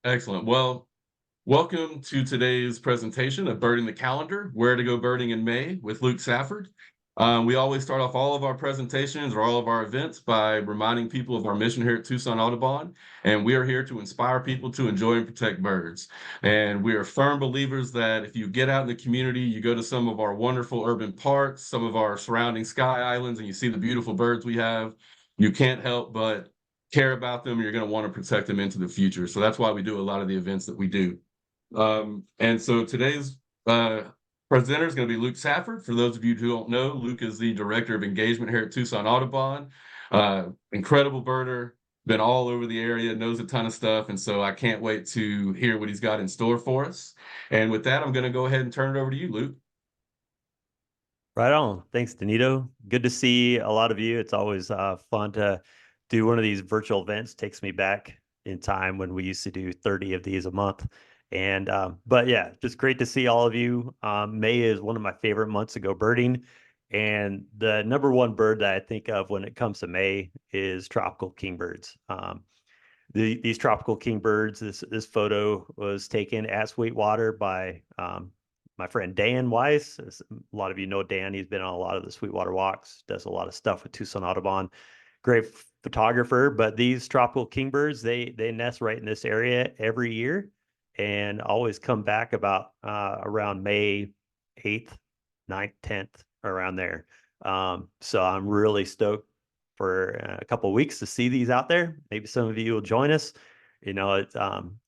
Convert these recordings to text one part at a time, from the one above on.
Excellent. Well, welcome to today's presentation of Birding the Calendar, Where to Go Birding in May with Luke Safford. We always start off all of our presentations or all of our events by reminding people of our mission here at Tucson Audubon, and we are here to inspire people to enjoy and protect birds. And we are firm believers that if you get out in the community, you go to some of our wonderful urban parks, some of our surrounding sky islands, and you see the beautiful birds we have, you can't help but care about them. You're going to want to protect them into the future. So that's why we do a lot of the events that we do. And so today's presenter is going to be Luke Safford. For those of you who don't know, Luke is the Director of Engagement here at Tucson Audubon. Incredible birder, been all over the area, knows a ton of stuff. And so I can't wait to hear what he's got in store for us. And with that, I'm going to go ahead and turn it over to you, Luke. Right on. Thanks, Danito. Good to see a lot of you. It's always fun to do one of these virtual events. Takes me back in time when we used to do 30 of these a month. And but yeah, just great to see all of you. May is one of my favorite months to go birding. And the number one bird that I think of when it comes to May is tropical kingbirds. These tropical kingbirds, this photo was taken at Sweetwater by my friend Dan Weiss. As a lot of you know Dan. He's been on a lot of the Sweetwater walks, does a lot of stuff with Tucson Audubon. Great photographer. But these tropical kingbirds, they nest right in this area every year and always come back about around May 8th, 9th, 10th, around there. So I'm really stoked for a couple of weeks to see these out there. Maybe some of you will join us. You know,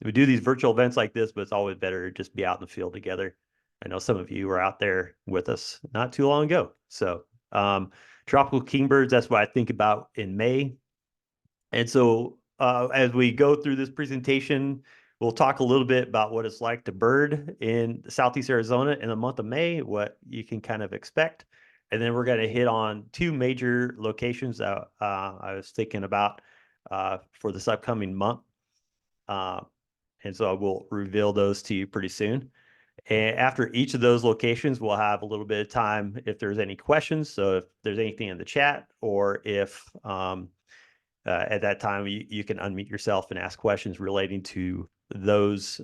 we do these virtual events like this, but it's always better to just be out in the field together. I know some of you were out there with us not too long ago. So tropical kingbirds, that's what I think about in May. And so as we go through this presentation, we'll talk a little bit about what it's like to bird in Southeast Arizona in the month of May, what you can kind of expect. And then we're going to hit on two major locations that I was thinking about for this upcoming month. And so I will reveal those to you pretty soon. And after each of those locations, we'll have a little bit of time if there's any questions. So if there's anything in the chat, or if at that time you can unmute yourself and ask questions relating to those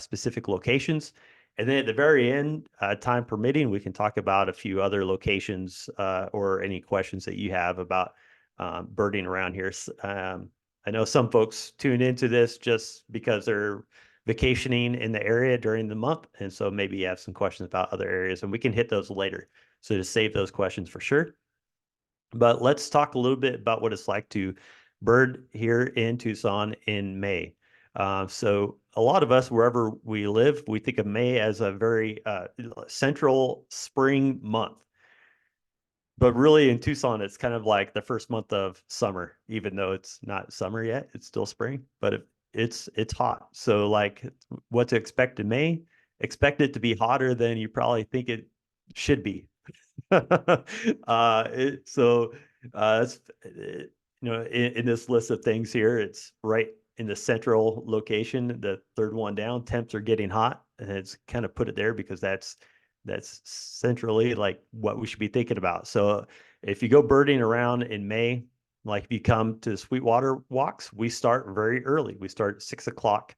specific locations. And then at the very end, time permitting, we can talk about a few other locations or any questions that you have about birding around here. I know some folks tune into this just because they're vacationing in the area during the month. And so maybe you have some questions about other areas, and we can hit those later. So to save those questions for sure. But let's talk a little bit about what it's like to bird here in Tucson in May. So a lot of us, wherever we live, we think of May as a very central spring month. But really in Tucson, it's kind of like the first month of summer, even though it's not summer yet, it's still spring, but it's hot. So like what to expect in May, expect it to be hotter than you probably think it should be. So it's in this list of things here, it's right in the central location, the third one down. Temps are getting hot, and it's kind of put it there because that's centrally like what we should be thinking about. So if you go birding around in May, like if you come to Sweetwater walks, we start very early. We start at 6 o'clock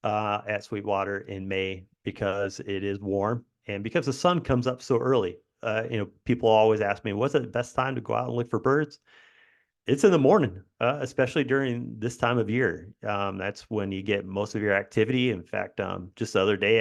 at Sweetwater in May because it is warm and because the sun comes up so early. People always ask me, what's the best time to go out and look for birds? It's in the morning, especially during this time of year. That's when you get most of your activity. In fact, just the other day,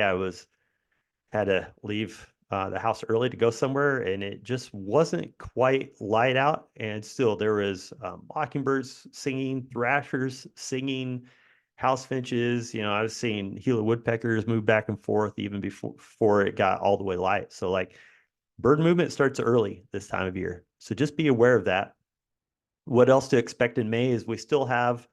had to leave the house early to go somewhere, and it just wasn't quite light out. And still, there was mockingbirds singing, thrashers singing, house finches. I was seeing Gila woodpeckers move back and forth even before it got all the way light. So, like, bird movement starts early this time of year. So just be aware of that. What else to expect in May is we still have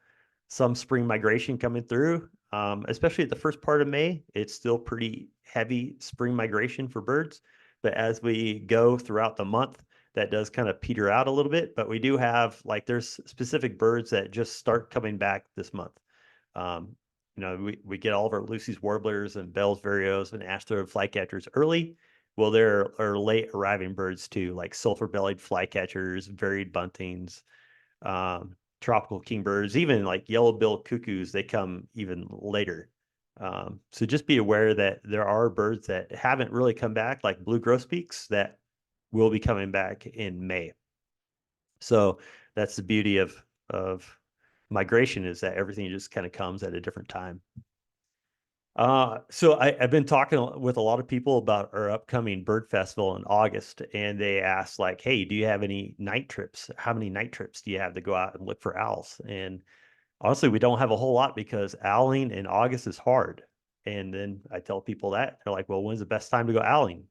some spring migration coming through, especially at the first part of May. It's still pretty heavy spring migration for birds. But as we go throughout the month, that does kind of peter out a little bit. But we do have, like, there's specific birds that just start coming back this month. We get all of our Lucy's warblers and Bell's vireos and Astro flycatchers early. Well, there are late arriving birds too, like sulphur-bellied flycatchers, varied buntings, tropical kingbirds, even like yellow-billed cuckoos, they come even later. So just be aware that there are birds that haven't really come back, like blue grosbeaks, that will be coming back in May. So that's the beauty of migration, is that everything just kind of comes at a different time. So I've been talking with a lot of people about our upcoming bird festival in August, and they asked like, "Hey, do you have any night trips? How many night trips do you have to go out and look for owls?" And honestly, we don't have a whole lot because owling in August is hard. And then I tell people that they're like, "Well, when's the best time to go owling?"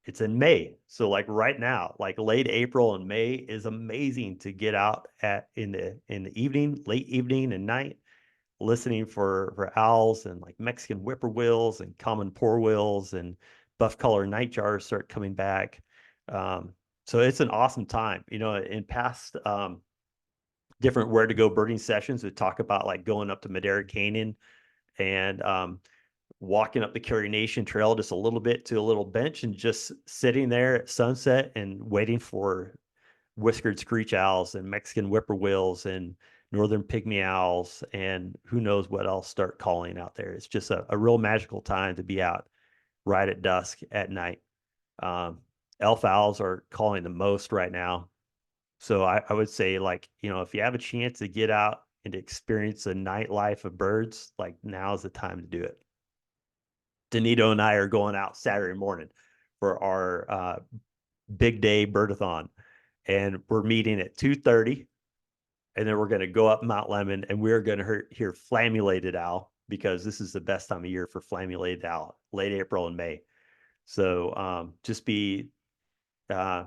It's in May. So like right now, like late April and May is amazing to get out at in the evening, late evening and night, listening for owls, and like Mexican whippoorwills and common porwills and buff color nightjars start coming back. So it's an awesome time. In past different where to go birding sessions, we talk about like going up to Madera Canyon and walking up the Carrie Nation Trail just a little bit to a little bench and just sitting there at sunset and waiting for whiskered screech owls and Mexican whippoorwills and northern pygmy owls and who knows what else start calling out there. It's just a real magical time to be out right at dusk at night. Elf owls are calling the most right now. So I would say, like, if you have a chance to get out and to experience the nightlife of birds, like now's the time to do it. Danito and I are going out Saturday morning for our big day birdathon, and we're meeting at 2:30, and then we're going to go up Mount Lemon, and we're going to hear flammulated owl, because this is the best time of year for flammulated owl, late April and May. So just be, yeah,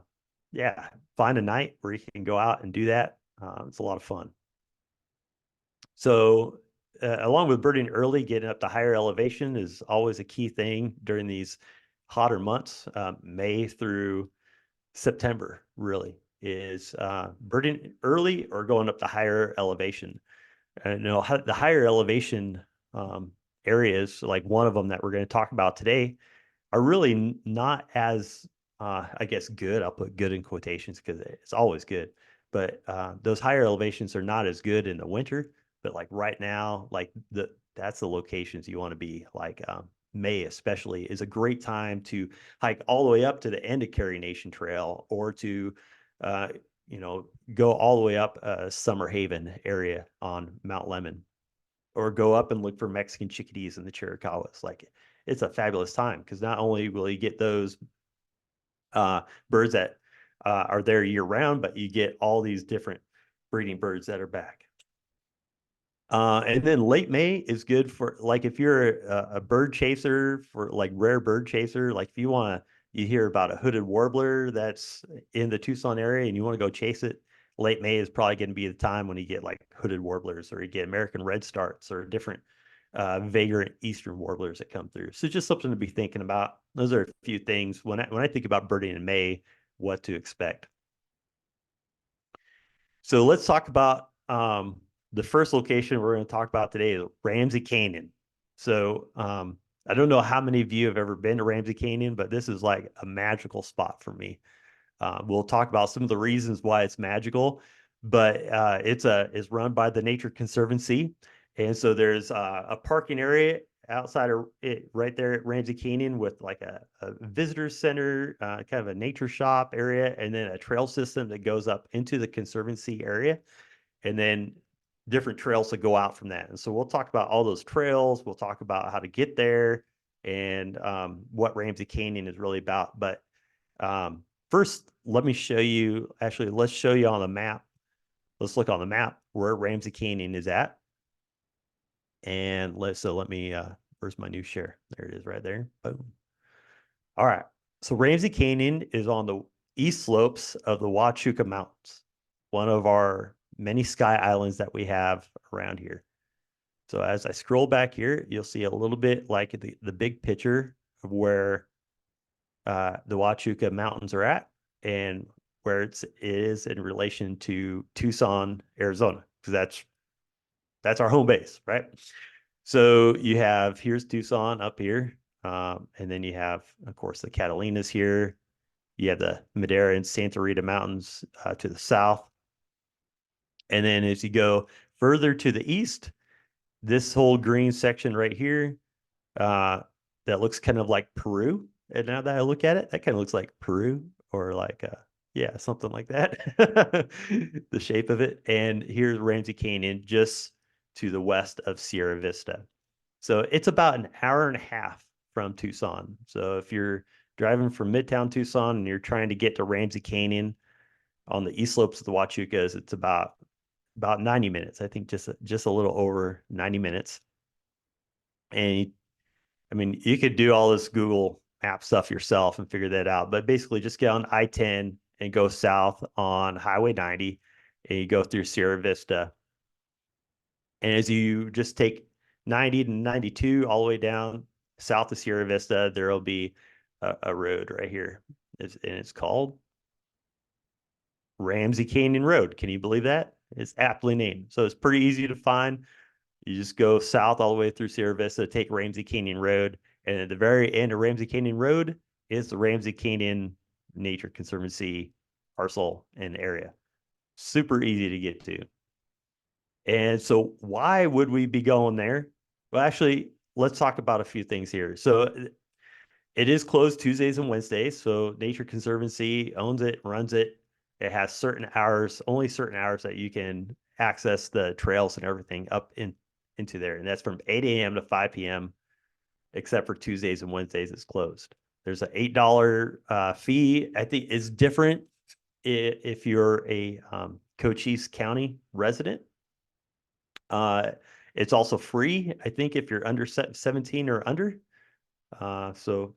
find a night where you can go out and do that. It's a lot of fun. So along with birding early, getting up to higher elevation is always a key thing during these hotter months. May through September really is birding early or going up to higher elevation. And the higher elevation areas, like one of them that we're going to talk about today, are really not as I guess good. I'll put good in quotations because it's always good. But those higher elevations are not as good in the winter. But like right now, like that's the locations you want to be. Like May especially is a great time to hike all the way up to the end of Carrie Nation Trail, or to go all the way up Summer Haven area on Mount Lemon, or go up and look for Mexican chickadees in the Chiricahuas. Like it's a fabulous time because not only will you get those birds that are there year round, but you get all these different breeding birds that are back. And then late May is good for, like, if you're a bird chaser, for like rare bird chaser, like if you hear about a hooded warbler that's in the Tucson area and you want to go chase it, late May is probably going to be the time when you get like hooded warblers, or you get American redstarts, or different vagrant eastern warblers that come through. So just something to be thinking about. Those are a few things when I think about birding in May, what to expect. So let's talk about the first location we're going to talk about today is Ramsey Canyon. So I don't know how many of you have ever been to Ramsey Canyon, but this is like a magical spot for me. We'll talk about some of the reasons why it's magical, but it's run by the Nature Conservancy. And so there's a parking area outside of it right there at Ramsey Canyon, with like a visitor center, kind of a nature shop area, and then a trail system that goes up into the Conservancy area, and then different trails that go out from that. And so we'll talk about all those trails. We'll talk about how to get there and what Ramsey Canyon is really about. But first, let me show you, actually, let's show you on the map. Let's look on the map where Ramsey Canyon is at. And let me, where's my new share? There it is right there. Boom. All right. So Ramsey Canyon is on the east slopes of the Huachuca Mountains, one of our many sky islands that we have around here. So as I scroll back here, you'll see a little bit like the big picture of where the Huachuca Mountains are at, and where it is in relation to Tucson, Arizona, because that's our home base, right? So here's Tucson up here. And then you have, of course, the Catalinas here. You have the Madera and Santa Rita Mountains to the south. And then as you go further to the east, this whole green section right here, that looks kind of like Peru. And now that I look at it, that kind of looks like Peru, or like, yeah, something like that. The shape of it. And here's Ramsey Canyon just to the west of Sierra Vista. So it's about an hour and a half from Tucson. So if you're driving from Midtown Tucson and you're trying to get to Ramsey Canyon on the east slopes of the Huachucas, it's about 90 minutes. I think just a little over 90 minutes. And I mean, you could do all this Google map stuff yourself and figure that out. But basically, just get on I-10 and go south on Highway 90, and you go through Sierra Vista. And as you just take 90 to 92 all the way down south of Sierra Vista, there will be a road right here. And it's called Ramsey Canyon Road. Can you believe that? It's aptly named. So it's pretty easy to find. You just go south all the way through Sierra Vista, take Ramsey Canyon Road, and at the very end of Ramsey Canyon Road is the Ramsey Canyon Nature Conservancy parcel and area. Super easy to get to. And so why would we be going there? Well, actually, let's talk about a few things here. So it is closed Tuesdays and Wednesdays. So Nature Conservancy owns it, runs it. It has certain hours, only certain hours that you can access the trails and everything into there. And that's from 8 a.m. to 5 p.m., except for Tuesdays and Wednesdays, it's closed. There's an $8 fee. I think it's different if you're a Cochise County resident. It's also free, I think, if you're under 17 or under. So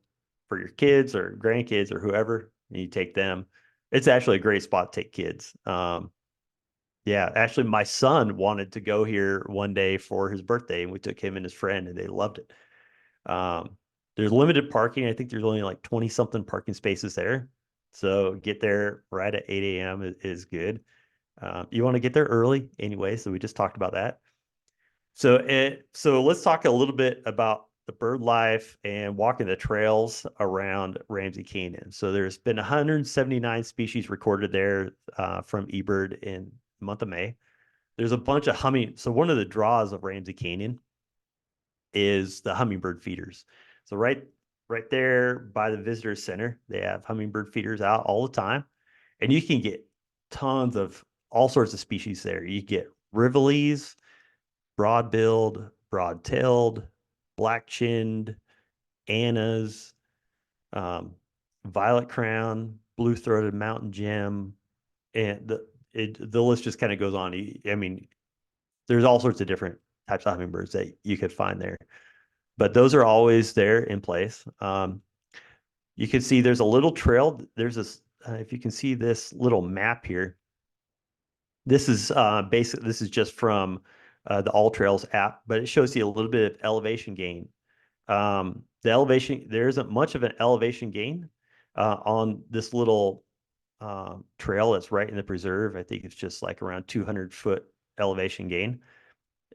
for your kids or grandkids or whoever, you take them. It's actually a great spot to take kids. Yeah, actually, my son wanted to go here one day for his birthday, and we took him and his friend, and they loved it. There's limited parking. I think there's only like 20 something parking spaces there. So get there right at 8 a.m. is good. You want to get there early anyway. So we just talked about that. So let's talk a little bit about the bird life and walking the trails around Ramsey Canyon. So there's been 179 species recorded there from eBird in the month of May. There's a bunch of So one of the draws of Ramsey Canyon is the hummingbird feeders. So right there by the visitor center, they have hummingbird feeders out all the time, and you can get tons of all sorts of species there. You get rivules, broad-billed, broad-tailed, black-chinned, Annas, violet crown, blue-throated mountain gem, and the list just kind of goes on. I mean, there's all sorts of different types of hummingbirds that you could find there, but those are always there in place. You can see there's a little trail. There's this, if you can see this little map here, this is this is just from the All Trails app, but it shows you a little bit of elevation gain. The elevation, there isn't much of an elevation gain on this little trail that's right in the preserve. I think it's just like around 200-foot elevation gain.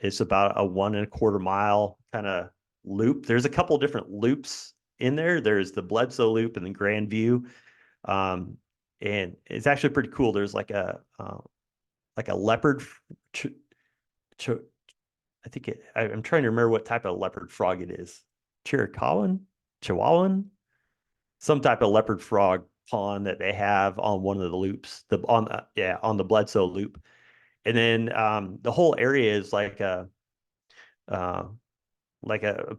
It's about a 1.25 mile kind of loop. There's a couple different loops in there. There's the Bledsoe Loop and the Grand View. And it's actually pretty cool. There's like a leopard. I think I'm trying to remember what type of leopard frog it is. Chihuahuan, some type of leopard frog pond that they have on one of the loops, on the Bledsoe Loop. And then the whole area is like a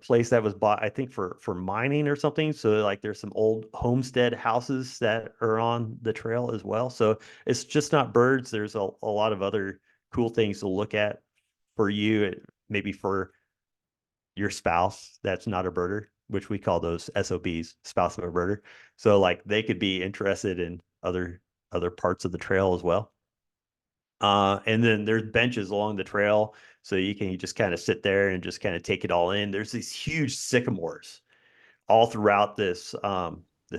place that was bought, I think, for mining or something. So like there's some old homestead houses that are on the trail as well. So it's just not birds. There's a lot of other cool things to look at for you, maybe for your spouse that's not a birder, which we call those SOBs, spouse of a birder. So like they could be interested in other parts of the trail as well. And then there's benches along the trail, so you just kind of sit there and just kind of take it all in. There's these huge sycamores all throughout this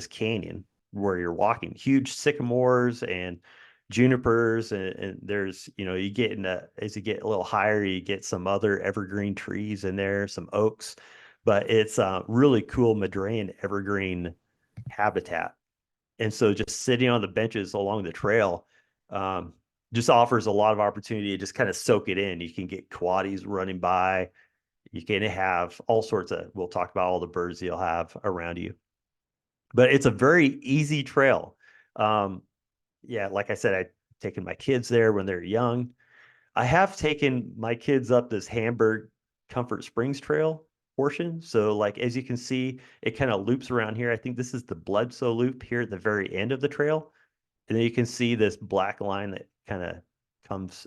canyon where you're walking. Huge sycamores and junipers, and there's, you get as you get a little higher, you get some other evergreen trees in there, some oaks, but it's really cool Madrean evergreen habitat. And so just sitting on the benches along the trail, just offers a lot of opportunity to just kind of soak it in. You can get quaddies running by. You can have all sorts of, we'll talk about all the birds you'll have around you. But it's a very easy trail. Yeah, like I said, I've taken my kids there when they're young. I have taken my kids up this Hamburg Comfort Springs Trail portion. So, like, as you can see, it kind of loops around here. I think this is the Bledsoe Loop here at the very end of the trail. And then you can see this black line that kind of comes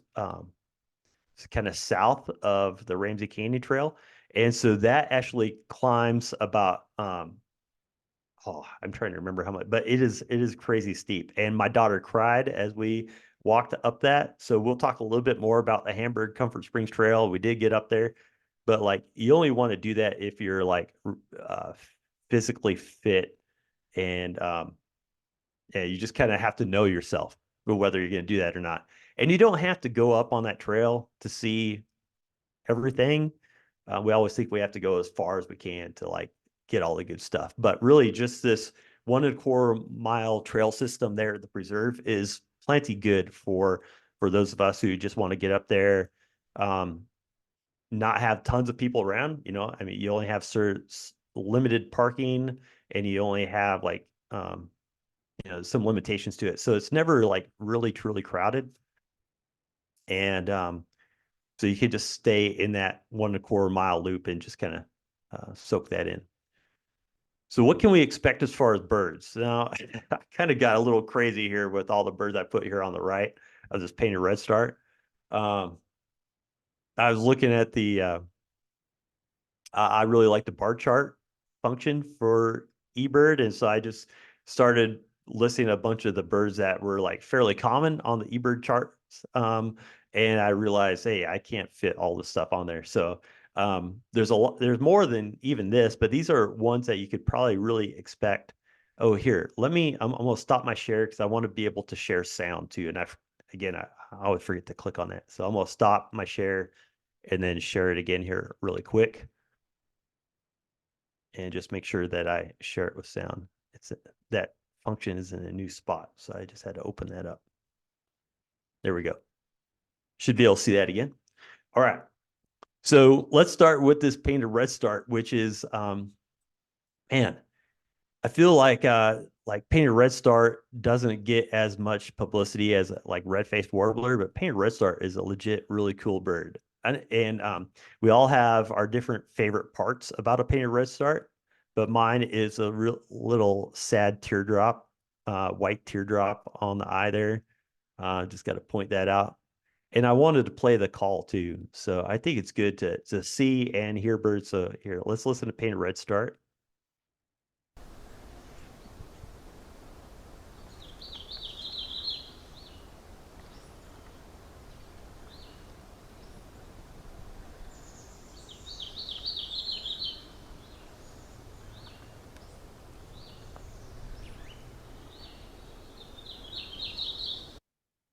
kind of south of the Ramsey Canyon Trail. And so that actually climbs about oh, I'm trying to remember how much, but it is crazy steep. And my daughter cried as we walked up that. So we'll talk a little bit more about the Hamburg Comfort Springs Trail. We did get up there, but like you only want to do that if you're like uh, physically fit and yeah, you just kind of have to know yourself whether you're going to do that or not. And you don't have to go up on that trail to see everything. We always think we have to go as far as we can to like get all the good stuff. But really, just this 1.25 mile trail system there at the preserve is plenty good for those of us who just want to get up there, not have tons of people around. I mean, you only have limited parking, and you only have like some limitations to it. So it's never like really truly crowded. And so you can just stay in that 1.25 mile loop and just kind of soak that in. So what can we expect as far as birds? Now, I kind of got a little crazy here with all the birds I put here on the right of this painted redstart. Um, I was looking at I really like the bar chart function for eBird, and so I just started listing a bunch of the birds that were like fairly common on the eBird charts. And I realized, hey, I can't fit all the stuff on there. So there's a lot, there's more than even this, but these are ones that you could probably really expect. Oh, here, I'm gonna stop my share because I want to be able to share sound too. And I always forget to click on that. So I'm gonna stop my share and then share it again here really quick. And just make sure that I share it with sound. That function is in a new spot. So I just had to open that up. There we go. Should be able to see that again. All right. So let's start with this painted redstart, which is, man, I feel like painted redstart doesn't get as much publicity as like red-faced warbler, but painted redstart is a legit really cool bird. And we all have our different favorite parts about a painted redstart, but mine is a real little sad teardrop, white teardrop on the eye there. Just got to point that out. And I wanted to play the call too, so I think it's good to see and hear birds. So here, let's listen to painted redstart.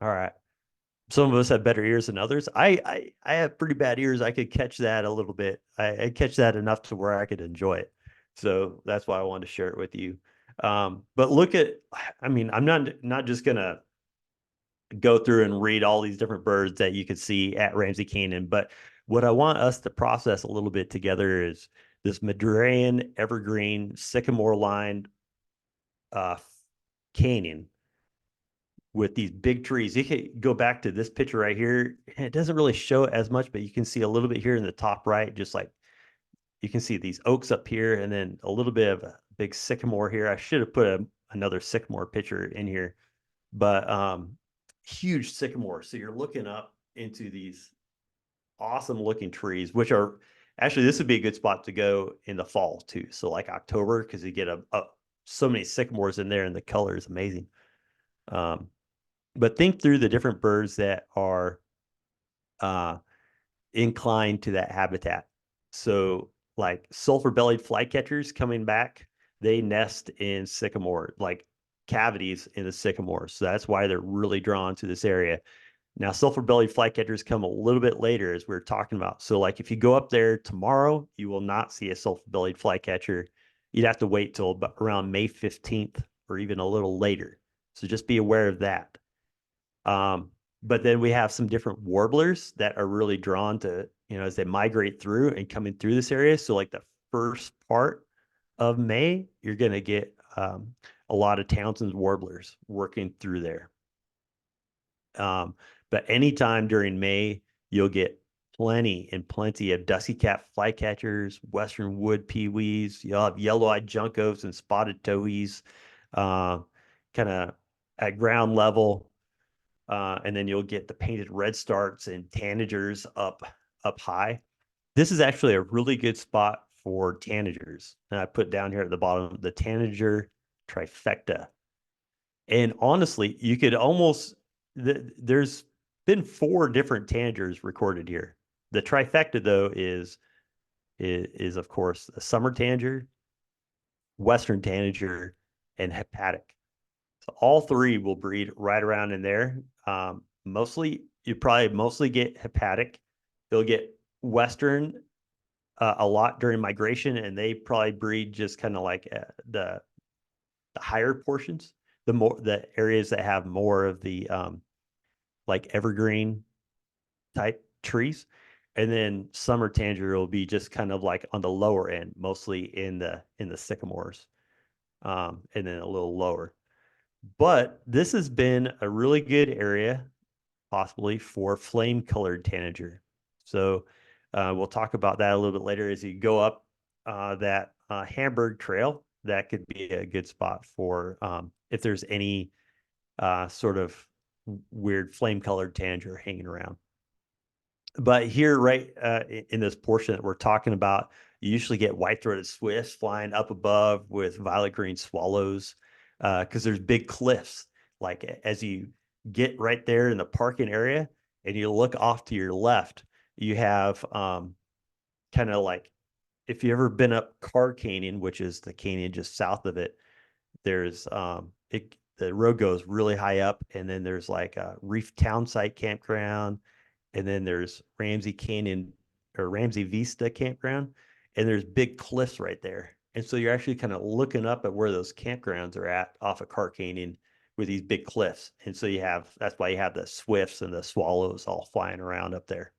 All right. Some of us have better ears than others. I have pretty bad ears. I could catch that a little bit. I catch that enough to where I could enjoy it. So that's why I wanted to share it with you. But look at, I mean, I'm not just gonna go through and read all these different birds that you could see at Ramsey Canyon, but what I want us to process a little bit together is this Madrean evergreen sycamore lined uh, canyon with these big trees. You can go back to this picture right here. It doesn't really show it as much, but you can see a little bit here in the top right, just like you can see these oaks up here and then a little bit of a big sycamore here. I should have put another sycamore picture in here, but huge sycamore. So you're looking up into these awesome looking trees, which are actually, this would be a good spot to go in the fall too. So like October, because you get so many sycamores in there and the color is amazing. But think through the different birds that are uh, inclined to that habitat. So, like sulphur-bellied flycatchers coming back, they nest in sycamore, like cavities in the sycamore. So that's why they're really drawn to this area. Now, sulphur-bellied flycatchers come a little bit later, as we are talking about. So, like if you go up there tomorrow, you will not see a sulphur-bellied flycatcher. You'd have to wait till around May 15th or even a little later. So just be aware of that. But then we have some different warblers that are really drawn to, as they migrate through and coming through this area. So like the first part of May, you're going to get a lot of Townsend's warblers working through there. But anytime during May, you'll get plenty and plenty of dusky cap flycatchers, western wood peewees. You'll have yellow-eyed juncos and spotted towhees, kind of at ground level. And then you'll get the painted redstarts and tanagers up high. This is actually a really good spot for tanagers. And I put down here at the bottom the tanager trifecta. And honestly, you could almost there's been 4 different tanagers recorded here. The trifecta though is of course a summer tanager, western tanager, and hepatic. So all 3 will breed right around in there. You probably mostly get hepatic. You'll get western a lot during migration, and they probably breed just kind of like the higher portions, the areas that have more of the like evergreen type trees. And then summer tanager will be just kind of like on the lower end, mostly in the sycamores, and then a little lower. But this has been a really good area, possibly for flame colored tanager. So we'll talk about that a little bit later as you go up that Hamburg Trail. That could be a good spot for if there's any sort of weird flame colored tanager hanging around. But here, right in this portion that we're talking about, you usually get white-throated swifts flying up above with violet-green swallows because there's big cliffs. Like as you get right there in the parking area and you look off to your left, you have kind of like, if you've ever been up Carr Canyon, which is the canyon just south of it, there's the road goes really high up, and then there's like a Reef Townsite campground, and then there's Ramsey Canyon or Ramsey Vista campground, and there's big cliffs right there. And so you're actually kind of looking up at where those campgrounds are at off of Carr Canyon with these big cliffs. And so that's why you have the swifts and the swallows all flying around up there.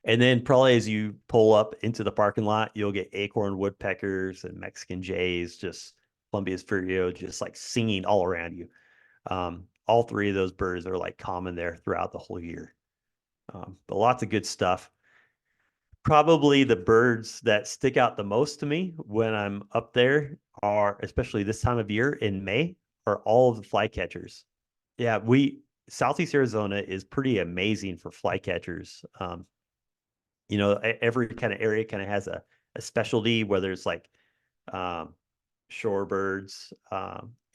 And then probably as you pull up into the parking lot, you'll get acorn woodpeckers and Mexican jays, just Columbia's vireo, just like singing all around you. All 3 of those birds are like common there throughout the whole year. But lots of good stuff. Probably the birds that stick out the most to me when I'm up there are, especially this time of year in May, are all of the flycatchers. Yeah, Southeast Arizona is pretty amazing for flycatchers. Every kind of area kind of has a specialty, whether it's like shorebirds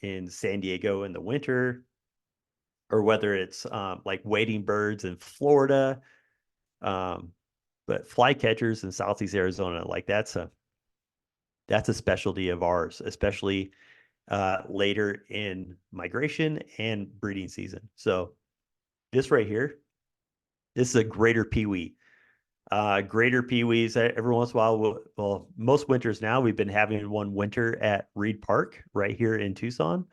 in San Diego in the winter, or whether it's like wading birds in Florida. But flycatchers in Southeast Arizona, like that's a specialty of ours, especially later in migration and breeding season. So this right here, this is a greater peewee. Greater peewees every once in a while. Well, most winters now we've been having one winter at Reed Park right here in Tucson.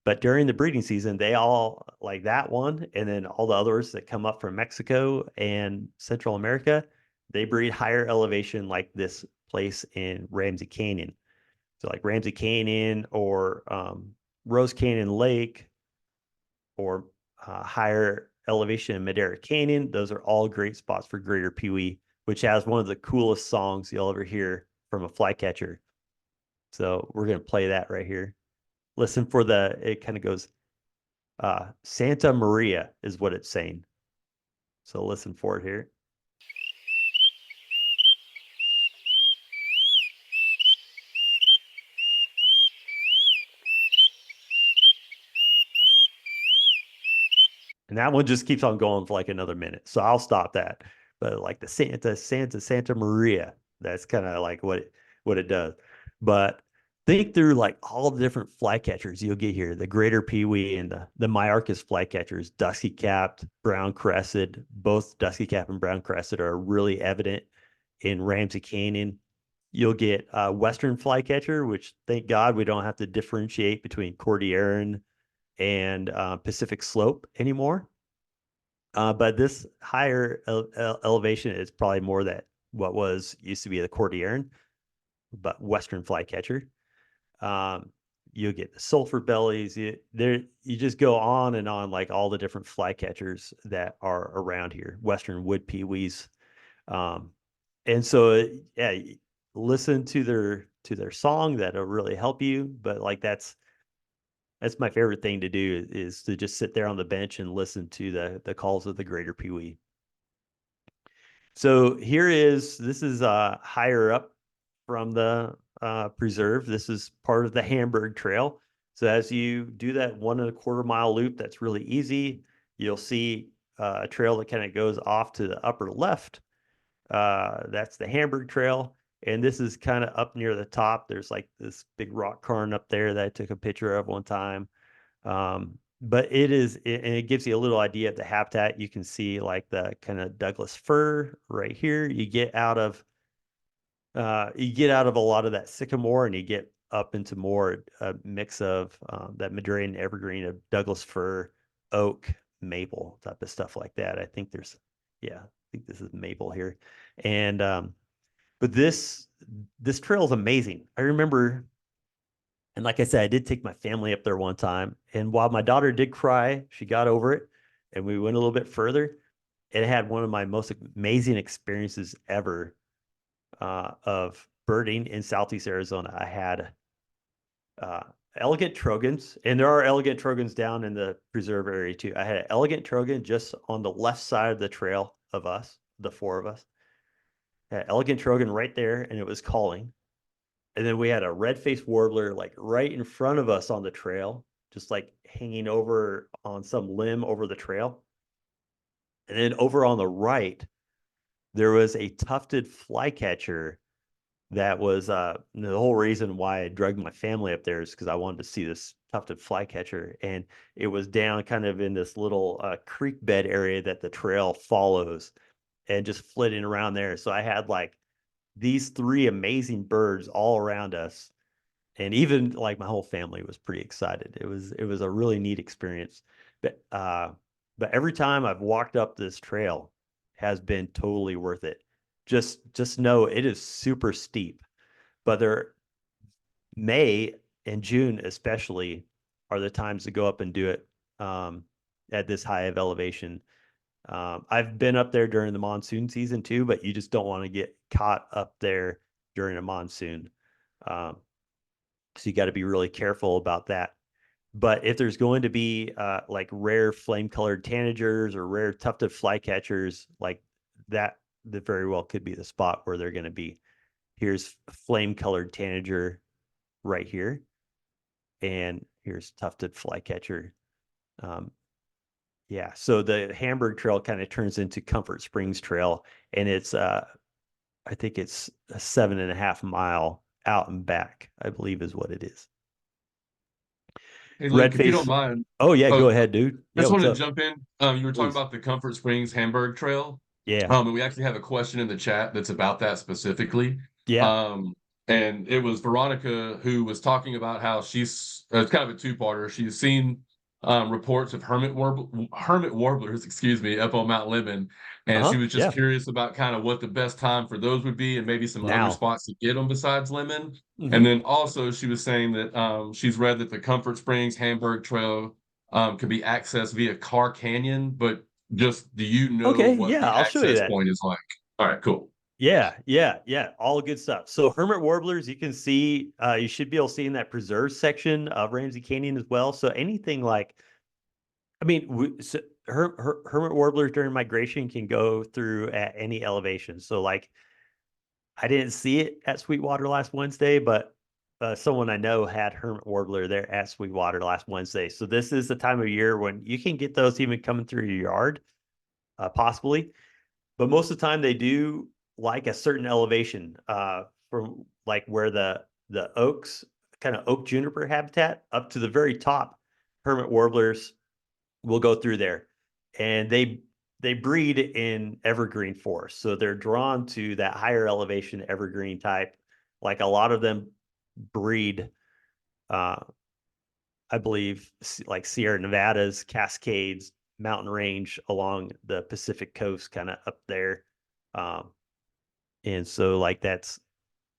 But during the breeding season, they all like that one, and then all the others that come up from Mexico and Central America, they breed higher elevation like this place in Ramsey Canyon. So like Ramsey Canyon or Rose Canyon Lake or higher elevation in Madera Canyon. Those are all great spots for greater peewee, which has one of the coolest songs you'll ever hear from a flycatcher. So we're going to play that right here. Listen for it kind of goes, Santa Maria is what it's saying. So listen for it here. And that one just keeps on going for like another minute. So I'll stop that. But like the Santa Maria, that's kind of like what it does. But think through like all the different flycatchers you'll get here, the greater peewee and the Myarchus flycatchers, dusky capped, brown crested. Both dusky cap and brown crested are really evident in Ramsey Canyon. You'll get western flycatcher, which thank God we don't have to differentiate between Cordilleran and Pacific Slope anymore. But this higher elevation is probably more that what was used to be the Cordilleran, but Western Flycatcher. You get the Sulphur-bellies. You just go on and on, like all the different flycatchers that are around here. Western wood peewees. And so yeah, listen to their song. That'll really help you. But like that's my favorite thing to do, is to just sit there on the bench and listen to the calls of the greater peewee. So this is higher up from the preserve. This is part of the Hamburg Trail. So as you do that 1.25 mile loop, that's really easy. You'll see a trail that kind of goes off to the upper left. That's the Hamburg Trail. And this is kind of up near the top. There's like this big rock cairn up there that I took a picture of one time. But it gives you a little idea of the habitat. You can see like the kind of Douglas fir right here. You get out of a lot of that sycamore, and you get up into more a mix of that Madrean evergreen of Douglas fir, oak, maple type of stuff like that. I think this is maple here. And but this trail is amazing. I remember, and like I said, I did take my family up there one time. And while my daughter did cry, she got over it. And we went a little bit further. It had one of my most amazing experiences ever of birding in Southeast Arizona. I had elegant trogons, and there are elegant trogons down in the preserve area too. I had an elegant trogon just on the left side of the trail of us, the four of us. I had an elegant trogon right there, and it was calling. And then we had a red-faced warbler like right in front of us on the trail, just like hanging over on some limb over the trail. And then over on the right, there was a tufted flycatcher that was the whole reason why I drugged my family up there, is because I wanted to see this tufted flycatcher. And it was down kind of in this little creek bed area that the trail follows, and just flitting around there. So I had like these three amazing birds all around us, and even like my whole family was pretty excited. It was a really neat experience. But every time I've walked up this trail has been totally worth it. Just know it is super steep, but May and June especially are the times to go up and do it at this high of elevation. I've been up there during the monsoon season too, but you just don't want to get caught up there during a monsoon. So you got to be really careful about that. But if there's going to be like rare flame-colored tanagers or rare tufted flycatchers, like that very well could be the spot where they're going to be. Here's flame-colored tanager right here, and here's tufted flycatcher. Yeah, so the Hamburg Trail kind of turns into Comfort Springs Trail, and it's I think it's a 7.5 mile out and back, I believe is what it is. Hey, Red Luke, if you face. don't mind. Oh yeah, Oh, go ahead, dude. I Yeah, just what's wanted to up? jump in. You were talking Please. about the Comfort Springs Hamburg Trail. Yeah. And we actually have a question in the chat that's about that specifically. Yeah. Um, and it was Veronica who was talking about how she's it's kind of a two-parter. She's seen reports of hermit warblers, excuse me, up on Mount Lemmon, and she Uh-huh. was just Yeah. curious about kind of what the best time for those would be, and maybe some other Now. spots to get them besides Lemmon. And Mm-hmm. then also she was saying that she's read that the Comfort Springs Hamburg Trail can be accessed via Car Canyon, but just do you know Okay, what yeah, the I'll show you access that. point is like? All right, cool. Yeah. All good stuff. So hermit warblers, you can see, you should be able to see in that preserve section of Ramsey Canyon as well. So anything like, I mean, hermit warblers during migration can go through at any elevation. So like, I didn't see it at Sweetwater last Wednesday, but someone I know had hermit warbler there at Sweetwater last Wednesday. So this is the time of year when you can get those even coming through your yard, possibly. But most of the time they do like a certain elevation from like where the oaks, kind of oak juniper habitat, up to the very top. Hermit warblers will go through there, and they breed in evergreen forest, so they're drawn to that higher elevation evergreen type. Like a lot of them breed uh, I believe, like Sierra Nevadas, Cascades, mountain range along the Pacific coast, kind of up there. Um, and so like that's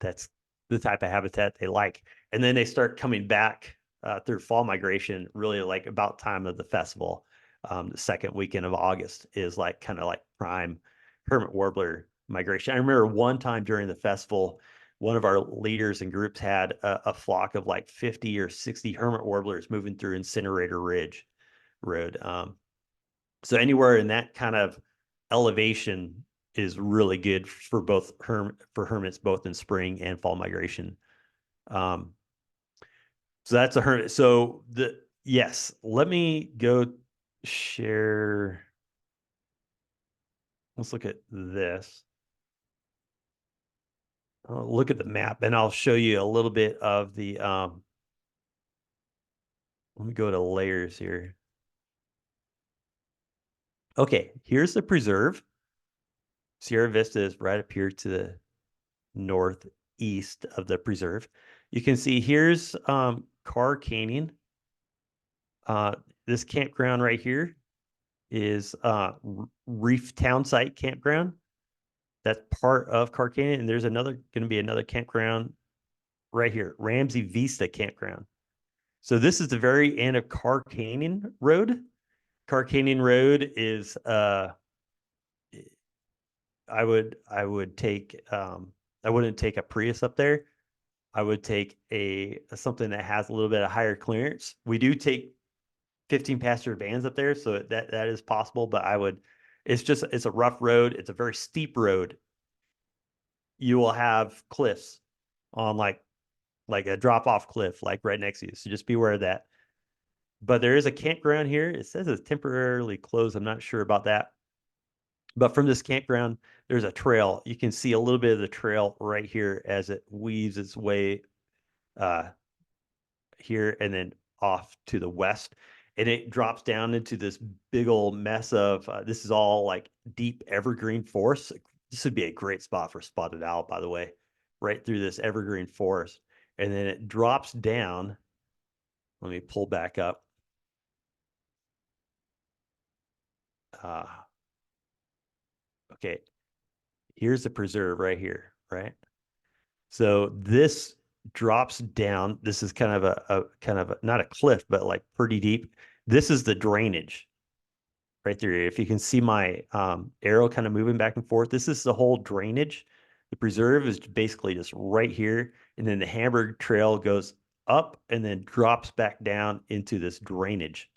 the type of habitat they like. And then they start coming back through fall migration, really like about time of the festival. The second weekend of August is like kind of like prime hermit warbler migration. I remember one time during the festival, one of our leaders and groups had a flock of like 50 or 60 hermit warblers moving through Incinerator Ridge Road. So anywhere in that kind of elevation is really good for both for hermits, both in spring and fall migration. Um, so that's a hermit. So yes, let me go share. Let's look at this. I'll look at the map and I'll show you a little bit of the, let me go to layers here. Okay, here's the preserve. Sierra Vista is right up here to the northeast of the preserve. You can see here's Carr Canyon. This campground right here is Reef Townsite Campground. That's part of Carr Canyon. And there's going to be another campground right here, Ramsey Vista Campground. So this is the very end of Carr Canyon Road. Carr Canyon Road is I wouldn't take a Prius up there. I would take something that has a little bit of higher clearance. We do take 15-passenger vans up there, so that is possible, but it's a rough road. It's a very steep road. You will have cliffs on like a drop-off cliff, like right next to you. So just be aware of that. But there is a campground here. It says it's temporarily closed. I'm not sure about that. But from this campground, there's a trail. You can see a little bit of the trail right here as it weaves its way here and then off to the west. And it drops down into this big old mess of, this is all like deep evergreen forest. This would be a great spot for spotted owl, by the way, right through this evergreen forest. And then it drops down. Let me pull back up. Okay, here's the preserve right here, right? So this drops down. This is kind of not a cliff, but like pretty deep. This is the drainage right there. If you can see my arrow kind of moving back and forth, this is the whole drainage. The preserve is basically just right here. And then the Hamburg Trail goes up and then drops back down into this drainage.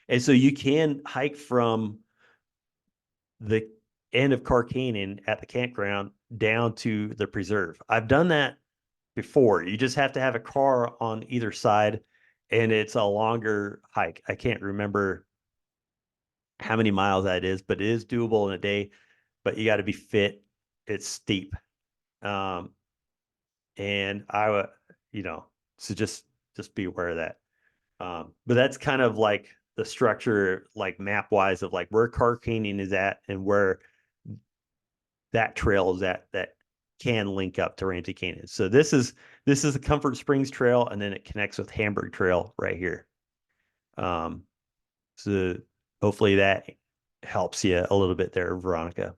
And so you can hike from the end of Carr Canyon at the campground down to the preserve. I've done that before. You just have to have a car on either side, and it's a longer hike. I can't remember how many miles that is, but it is doable in a day. But you got to be fit. It's steep, and so just be aware of that. But that's kind of like the structure, like map wise, of like where Carr Canyon is at and where that trail is at that can link up to Ramsey Canyon. So this is the Comfort Springs Trail, and then it connects with Hamburg Trail right here. So hopefully that helps you a little bit there, Veronica.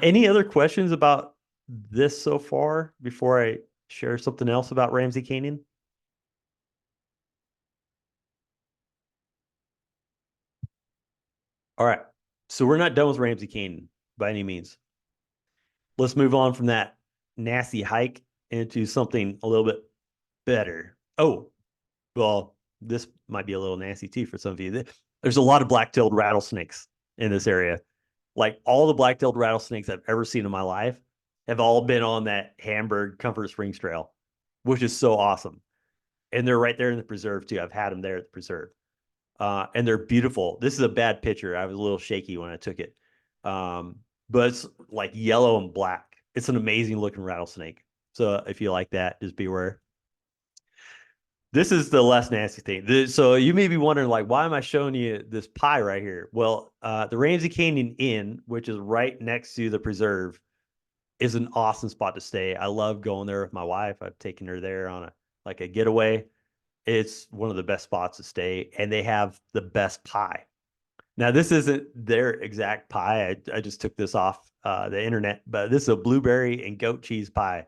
Any other questions about this so far before I share something else about Ramsey Canyon? All right. So we're not done with Ramsey Canyon by any means. Let's move on from that nasty hike into something a little bit better. Oh, well, this might be a little nasty too for some of you. There's a lot of black-tailed rattlesnakes in this area. Like all the black-tailed rattlesnakes I've ever seen in my life have all been on that Hamburg Comfort Springs Trail, which is so awesome. And they're right there in the preserve too. I've had them there at the preserve. And they're beautiful. This is a bad picture. I was a little shaky when I took it. But it's like yellow and black. It's an amazing looking rattlesnake. So if you like that, just beware. This is the less nasty thing. So you may be wondering, like, why am I showing you this pie right here? Well, the Ramsey Canyon Inn, which is right next to the preserve, is an awesome spot to stay. I love going there with my wife. I've taken her there on a getaway. It's one of the best spots to stay, and they have the best pie. Now, this isn't their exact pie. I just took this off the internet, but this is a blueberry and goat cheese pie.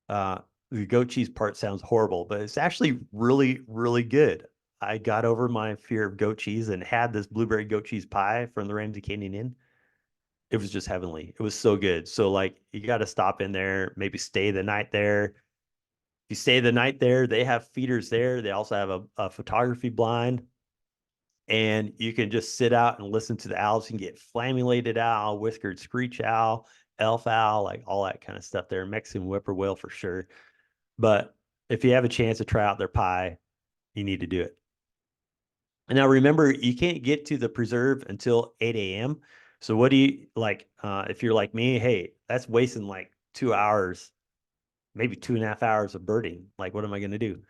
The goat cheese part sounds horrible, but it's actually really, really good. I got over my fear of goat cheese and had this blueberry goat cheese pie from the Ramsey Canyon Inn. It was just heavenly. It was so good. So like you got to stop in there, maybe stay the night there. If you stay the night there, they have feeders there. They also have a photography blind, and you can just sit out and listen to the owls. You can get flammulated owl, whiskered screech owl, elf owl, like all that kind of stuff there. Mexican whippoorwill for sure. But if you have a chance to try out their pie, you need to do it. And now remember, you can't get to the preserve until 8 a.m. So what do you like? If you're like me, hey, that's wasting like 2 hours, maybe 2.5 hours of birding. Like, what am I going to do?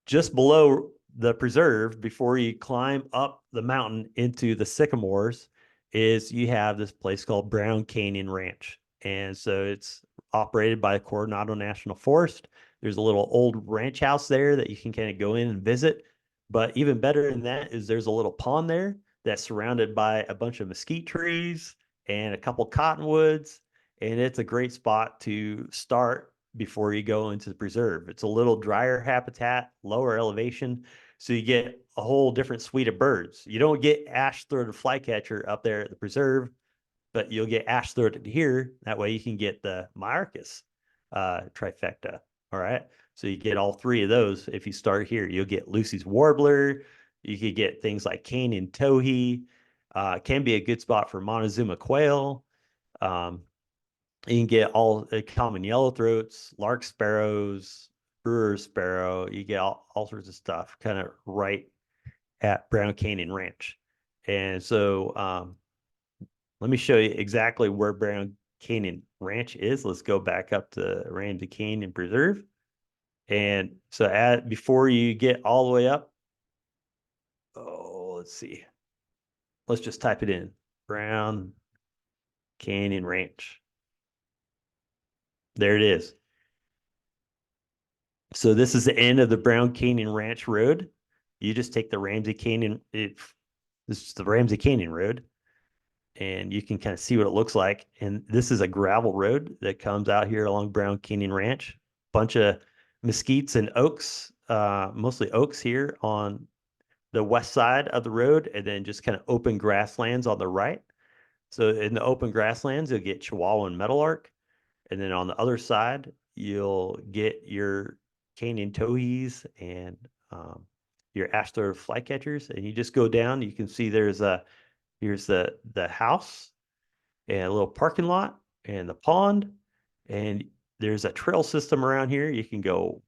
Just below the preserve, before you climb up the mountain into the sycamores, is you have this place called Brown Canyon Ranch. And so it's operated by Coronado National Forest. There's a little old ranch house there that you can kind of go in and visit. But even better than that is there's a little pond there that's surrounded by a bunch of mesquite trees and a couple cottonwoods. And it's a great spot to start before you go into the preserve. It's a little drier habitat, lower elevation, so you get a whole different suite of birds. You don't get ash-throated flycatcher up there at the preserve, but you'll get ash-throated here. That way you can get the Myarchus trifecta. All right. So you get all three of those if you start here. You'll get Lucy's warbler. You could get things like Canyon towhee. Can be a good spot for Montezuma quail. You can get all common yellowthroats, lark sparrows, brewer sparrow. You get all sorts of stuff kind of right at Brown Canyon Ranch. And so let me show you exactly where Brown Canyon Ranch is. Let's go back up to Ramsey Canyon Preserve. And so before you get all the way up, let's see. Let's just type it in. Brown Canyon Ranch. There it is. So this is the end of the Brown Canyon Ranch Road. You just take the Ramsey Canyon. This is the Ramsey Canyon Road, and you can kind of see what it looks like. And this is a gravel road that comes out here along Brown Canyon Ranch. Bunch of mesquites and oaks, mostly oaks here on the west side of the road, and then just kind of open grasslands on the right. So in the open grasslands, you'll get Chihuahua and meadowlark. And then on the other side, you'll get your Canyon towhees and your ash-throated flycatchers. And you just go down, you can see here's the house and a little parking lot and the pond. And there's a trail system around here. You can go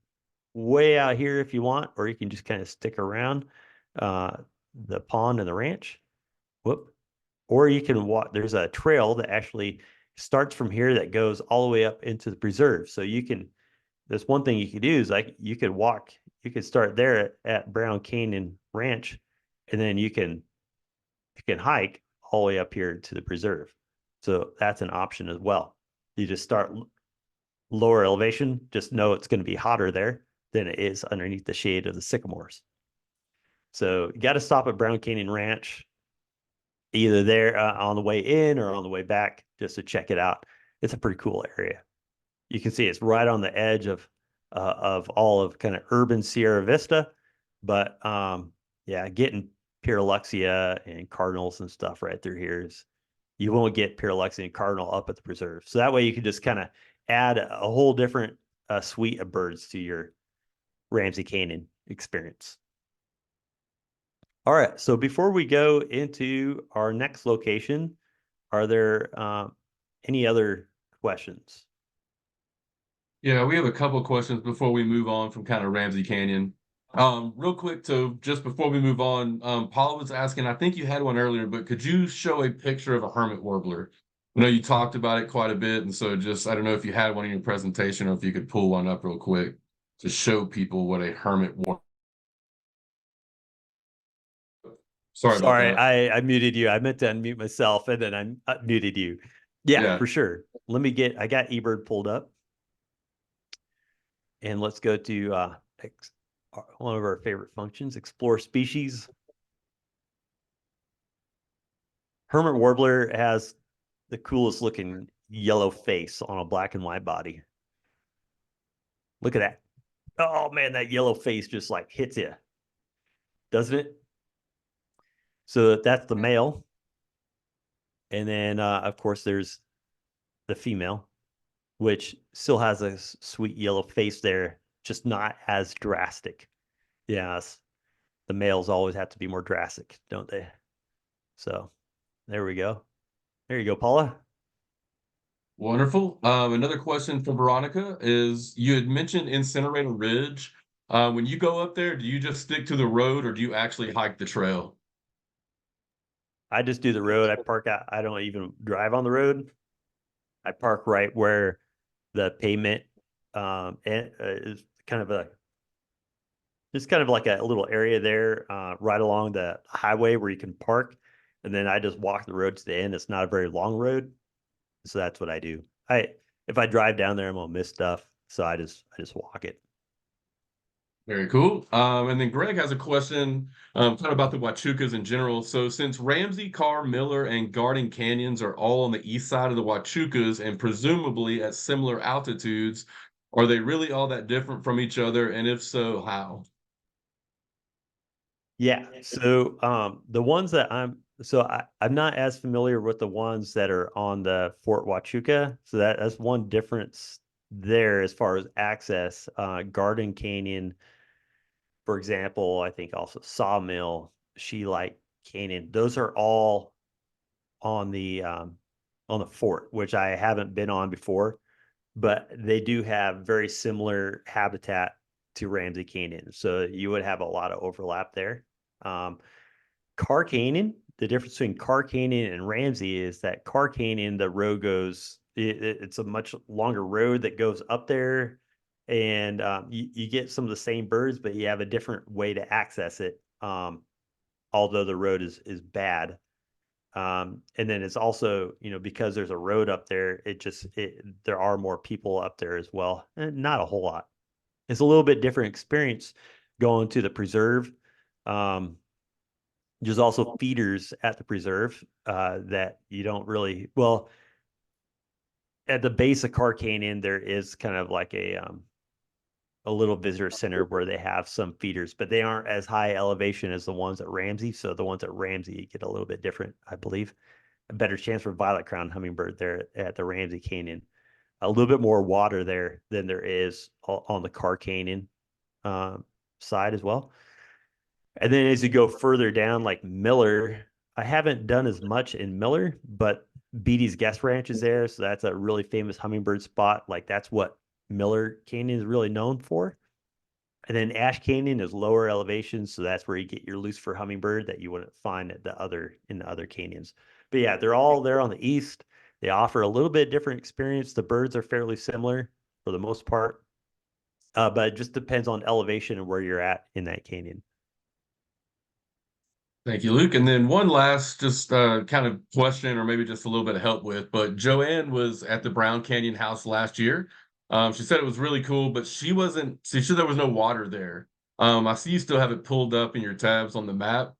way out here if you want, or you can just kind of stick around the pond and the ranch. Whoop. Or you can walk. There's a trail that actually starts from here that goes all the way up into the preserve. So there's one thing you could do is like you could start there at Brown Canyon Ranch, and then you can hike all the way up here to the preserve. So that's an option as well. You just start lower elevation, just know it's going to be hotter there than it is underneath the shade of the sycamores. So you got to stop at Brown Canyon Ranch, either there on the way in or on the way back, just to check it out. It's a pretty cool area. You can see it's right on the edge of all of kind of urban Sierra Vista, but yeah, getting Pyrrhuxia and cardinals and stuff right through here you won't get Pyrrhuxia and cardinal up at the preserve. So that way you can just kind of add a whole different suite of birds to your Ramsey Canyon experience. All right, so before we go into our next location, are there any other questions? Yeah, we have a couple of questions before we move on from kind of Ramsey Canyon. Real quick, so just before we move on, Paula was asking, I think you had one earlier, but could you show a picture of a hermit warbler? I know you talked about it quite a bit, and so I don't know if you had one in your presentation or if you could pull one up real quick to show people what a hermit warbler. Sorry about Sorry, that. I muted you. I meant to unmute myself and then I muted you. Yeah, Yeah. for sure. I got eBird pulled up. And let's go to one of our favorite functions, explore species. Hermit warbler has the coolest looking yellow face on a black and white body. Look at that. Oh man, that yellow face just like hits you, doesn't it? So that's the male. And then, of course, there's the female, which still has a sweet yellow face there, just not as drastic. Yes, the males always have to be more drastic, don't they? So there we go. There you go, Paula. Wonderful. Another question for Veronica is you had mentioned Incinerator Ridge. When you go up there, do you just stick to the road or do you actually hike the trail? I just do the road. I park out. I don't even drive on the road. I park right where the pavement is kind of it's kind of like a little area there, right along the highway where you can park. And then I just walk the road to the end. It's not a very long road. So that's what I do. If I drive down there, I'm gonna miss stuff. So I just walk it. Very cool. And then Greg has a question kind of about the Huachucas in general. So since Ramsey, Carr, Miller, and Garden Canyons are all on the east side of the Huachucas and presumably at similar altitudes, are they really all that different from each other? And if so, how? Yeah. So the ones that I'm not as familiar with the ones that are on the Fort Huachuca. So that's one difference there as far as access. Garden Canyon, for example, I think also Sawmill, She Light Canyon. Those are all on the fort, which I haven't been on before, but they do have very similar habitat to Ramsey Canyon. So you would have a lot of overlap there. Um, Carr Canyon, the difference between Carr Canyon and Ramsey is that Carr Canyon, the road it's a much longer road that goes up there, and you get some of the same birds, but you have a different way to access it. Although the road is bad. And then it's also, because there's a road up there, there are more people up there as well. And not a whole lot. It's a little bit different experience going to the preserve. Um, there's also feeders at the preserve that you don't really, well, at the base of Carr Canyon, there is kind of like a little visitor center where they have some feeders, but they aren't as high elevation as the ones at Ramsey. So the ones at Ramsey get a little bit different, I believe. A better chance for violet crown hummingbird there at the Ramsey Canyon. A little bit more water there than there is on the Carr Canyon side as well. And then as you go further down, like Miller, I haven't done as much in Miller, but Beatty's Guest Ranch is there. So that's a really famous hummingbird spot. Like that's what Miller Canyon is really known for. And then Ash Canyon is lower elevation, so that's where you get your Lucifer hummingbird that you wouldn't find at in the other canyons. But yeah, they're all there on the east. They offer a little bit different experience. The birds are fairly similar for the most part, but it just depends on elevation and where you're at in that canyon. Thank you, Luke. And then one last just kind of question or maybe just a little bit of help with, but Joanne was at the Brown Canyon house last year. She said it was really cool, but she said there was no water there. I see you still have it pulled up in your tabs on the map.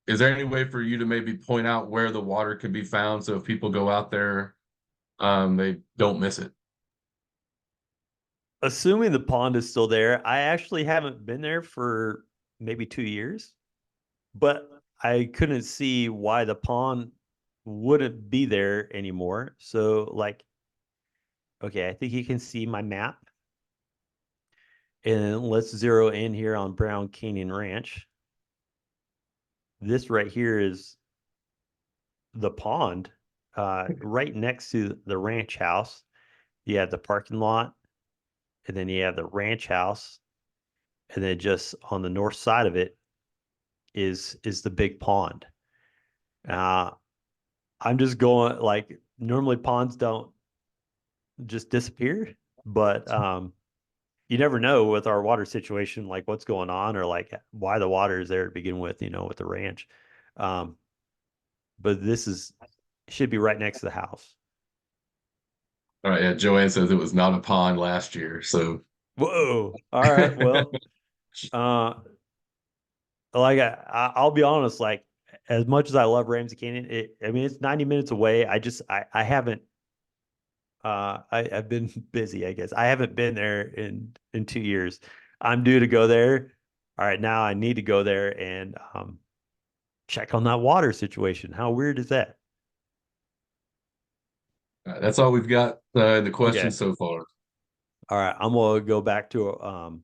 Is there any way for you to maybe point out where the water could be found so if people go out there, they don't miss it? Assuming the pond is still there, I actually haven't been there for maybe 2 years, but I couldn't see why the pond wouldn't be there anymore. So, like, okay, I think you can see my map. And let's zero in here on Brown Canyon Ranch. This right here is the pond, right next to the ranch house. You have the parking lot, and then you have the ranch house, and then just on the north side of it is the big pond. Uh, I'm just going like normally ponds don't just disappear, but you never know with our water situation, like what's going on or like why the water is there to begin with, with the ranch. Um, but should be right next to the house. All right, yeah, Joanne says it was not a pond last year, so Whoa. All right. Well, uh, I'll be honest, like as much as I love Ramsey Canyon, I mean, it's 90 minutes away. I haven't, I've been busy, I guess. I haven't been there in 2 years. I'm due to go there. All right. Now I need to go there and, check on that water situation. How weird is that? That's all we've got in the Okay. questions so far. All right. I'm going to go back to,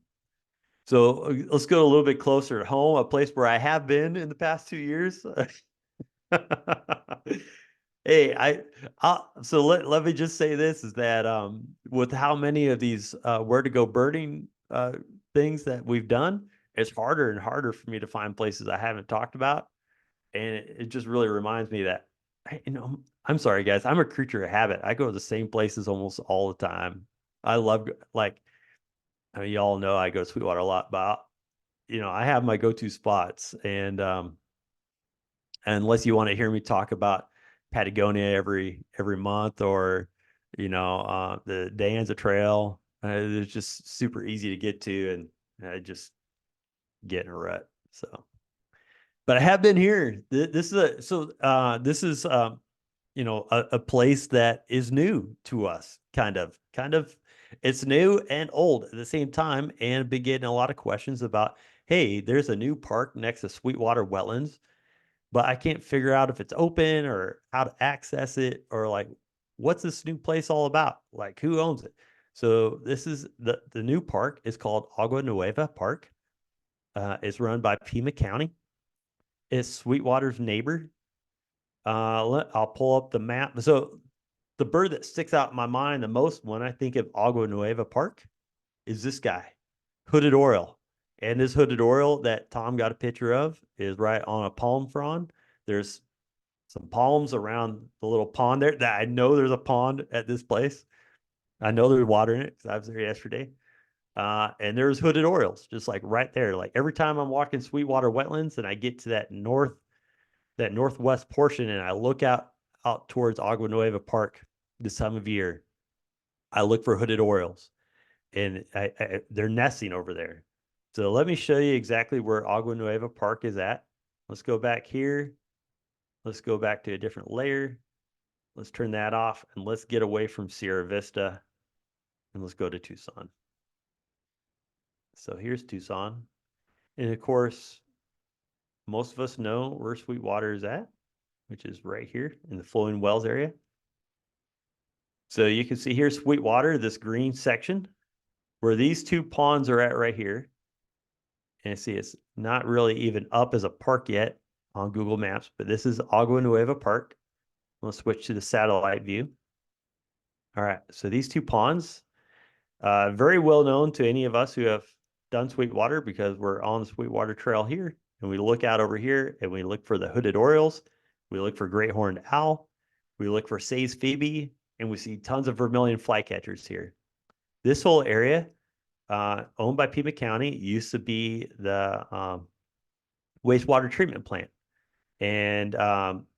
so let's go a little bit closer to home, a place where I have been in the past 2 years. Hey, so let me just say this is that with how many of these where to go birding things that we've done, it's harder and harder for me to find places I haven't talked about. And it just really reminds me that I'm sorry guys, I'm a creature of habit. I go to the same places almost all the time. I love like I mean, y'all know I go to Sweetwater a lot, but I have my go-to spots, and unless you want to hear me talk about Patagonia every month or the Danza Trail, it's just super easy to get to, and I just get in a rut. So, but I have been here. This is a place that is new to us, kind of. It's new and old at the same time, and been getting a lot of questions about, hey, there's a new park next to Sweetwater Wetlands, but I can't figure out if it's open or how to access it or like what's this new place all about? Like who owns it? So this is the new park is called Agua Nueva Park. It's run by Pima County. It's Sweetwater's neighbor. I'll pull up the map. So the bird that sticks out in my mind the most when I think of Agua Nueva Park is this guy, hooded oriole. And this hooded oriole that Tom got a picture of is right on a palm frond. There's some palms around the little pond there that I know there's a pond at this place. I know there's water in it because I was there yesterday. And there's hooded orioles just like right there. Like every time I'm walking Sweetwater Wetlands and I get to that northwest portion and I look out towards Agua Nueva Park this time of year, I look for hooded orioles and they're nesting over there. So let me show you exactly where Agua Nueva Park is at. Let's go back here. Let's go back to a different layer. Let's turn that off and let's get away from Sierra Vista and let's go to Tucson. So here's Tucson. And of course, most of us know where Sweetwater is at, which is right here in the Flowing Wells area. So you can see here Sweetwater, this green section, where these two ponds are at right here. And see, it's not really even up as a park yet on Google Maps, but this is Agua Nueva Park. Let's switch to the satellite view. All right, so these two ponds, very well known to any of us who have done Sweetwater because we're on the Sweetwater Trail here, and we look out over here and we look for the hooded orioles, we look for great horned owl, we look for Say's phoebe, and we see tons of vermilion flycatchers here. This whole area, owned by Pima County, used to be the wastewater treatment plant. And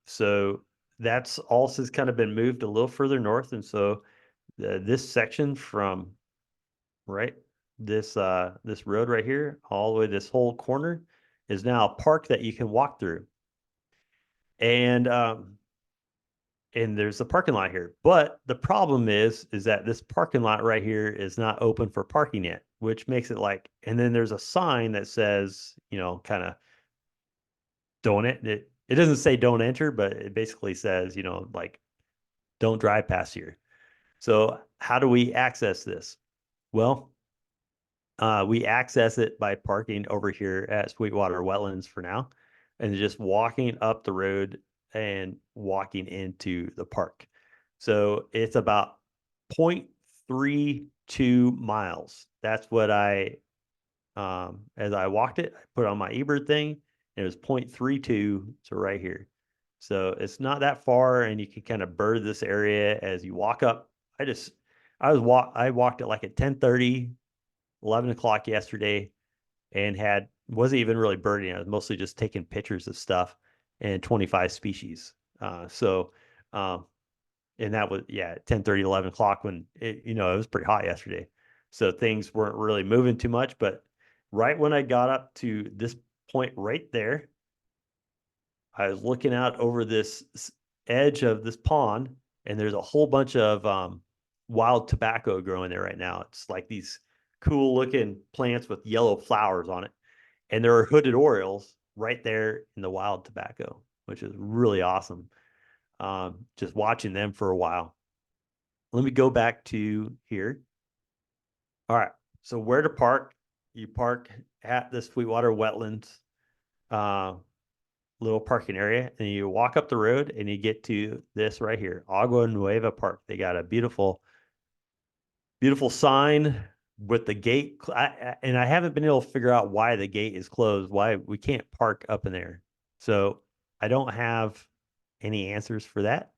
so that's also kind of been moved a little further north. And so this section from right this road right here all the way this whole corner is now a park that you can walk through. And there's a parking lot here. But the problem is that this parking lot right here is not open for parking yet, which makes it like, and then there's a sign that says, kind of don't it doesn't say don't enter, but it basically says, like don't drive past here. So how do we access this? Well, we access it by parking over here at Sweetwater Wetlands for now, and just walking up the road and walking into the park. So it's about 0.32 miles. That's what as I walked it, I put on my eBird thing, and it was 0.32 to right here. So it's not that far, and you can kind of bird this area as you walk up. I walked it like at 10:30, 11 o'clock yesterday, and wasn't even really birding. I was mostly just taking pictures of stuff and 25 species. And that was 10:30, 11 o'clock when it was pretty hot yesterday. So things weren't really moving too much. But right when I got up to this point right there, I was looking out over this edge of this pond, and there's a whole bunch of wild tobacco growing there right now. It's like these cool looking plants with yellow flowers on it. And there are hooded orioles right there in the wild tobacco, which is really awesome. Just watching them for a while. Let me go back to here. All right. So where to park? You park at the Sweetwater Wetlands uh, little parking area, and you walk up the road and you get to this right here, Agua Nueva Park. They got a beautiful, beautiful sign with the gate. And I haven't been able to figure out why the gate is closed, why we can't park up in there. So I don't have any answers for that.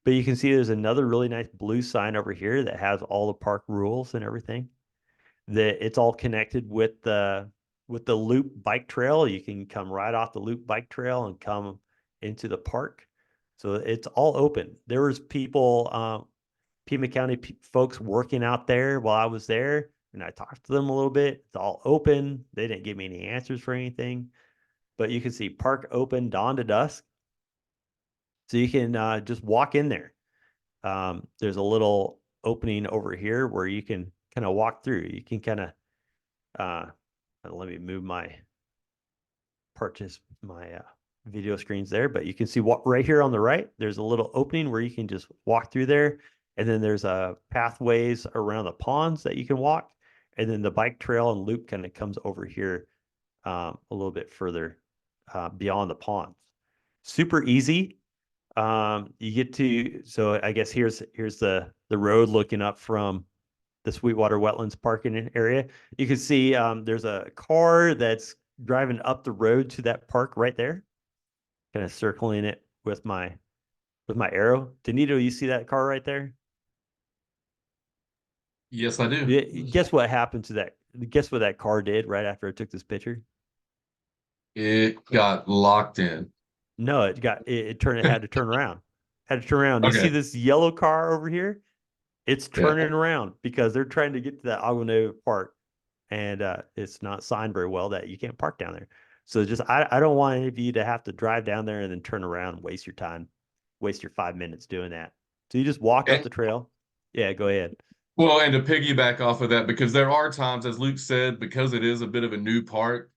But you can see there's another really nice blue sign over here that has all the park rules and everything. That it's all connected with the loop bike trail. You can come right off the loop bike trail and come into the park. So it's all open. There was people, Pima County folks working out there while I was there, and I talked to them a little bit. It's all open. They didn't give me any answers for anything, but you can see park open dawn to dusk. So you can just walk in there. There's a little opening over here where you can kind of walk through. You can kind of let me move my video screens there, but you can see what right here on the right, there's a little opening where you can just walk through there. And then there's pathways around the ponds that you can walk. And then the bike trail and loop kind of comes over here a little bit further beyond the ponds. Super easy. You get to, so I guess here's the road looking up from the Sweetwater Wetlands parking area. You can see there's a car that's driving up the road to that park right there, kind of circling it with my arrow. Danito, you see that car right there? Yes, I do. Yeah, guess what happened to that? Guess what that car did right after I took this picture? It got locked in. No, it had to turn around. Had to turn around. You see Okay. this yellow car over here? It's Yeah. turning around because they're trying to get to that Agua Nueva Park, and it's not signed very well that you can't park down there. So just I don't want any of you to have to drive down there and then turn around and waste your time, waste your 5 minutes doing that. So you just walk up And, the trail. Yeah, go ahead. well, and to piggyback off of that, because there are times, as Luke said, because it is a bit of a new park,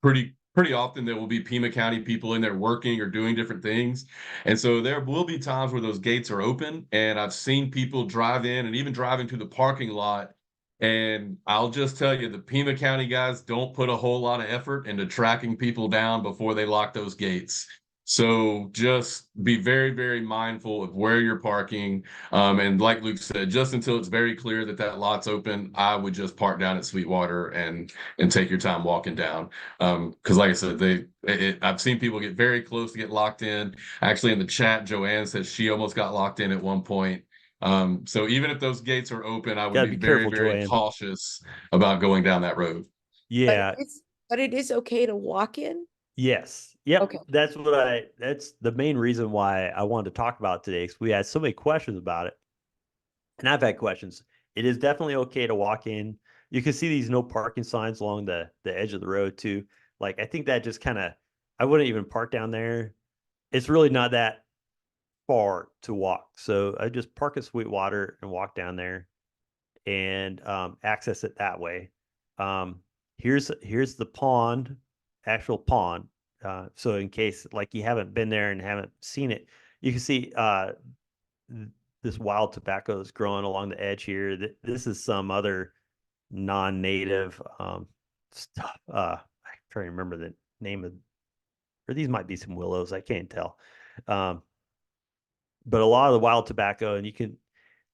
pretty often there will be Pima County people in there working or doing different things. And so there will be times where those gates are open. And I've seen people drive in and even driving to the parking lot. And I'll just tell you, the Pima County guys don't put a whole lot of effort into tracking people down before they lock those gates. So just be very, very mindful of where you're parking. And like Luke said, just until it's very clear that that lot's open, I would just park down at Sweetwater and take your time walking down. Because like I said, I've seen people get very close to get locked in. Actually, in the chat, Joanne says she almost got locked in at one point. So even if those gates are open, I would Gotta be be very, careful, very Joanne. cautious about going down that road. But Yeah. it is okay to walk in? Yes. Yep. Okay. That's the main reason why I wanted to talk about it today, because we had so many questions about it. And I've had questions. It is definitely okay to walk in. You can see these no parking signs along the edge of the road too. Like I think that just kind of I wouldn't even park down there. It's really not that far to walk. So I just park at Sweetwater and walk down there and access it that way. Um, here's the pond, actual pond. So in case like you haven't been there and haven't seen it, you can see this wild tobacco is growing along the edge here. This is some other non-native stuff. I'm trying to remember the name of, or these might be some willows. I can't tell. Um, but a lot of the wild tobacco, and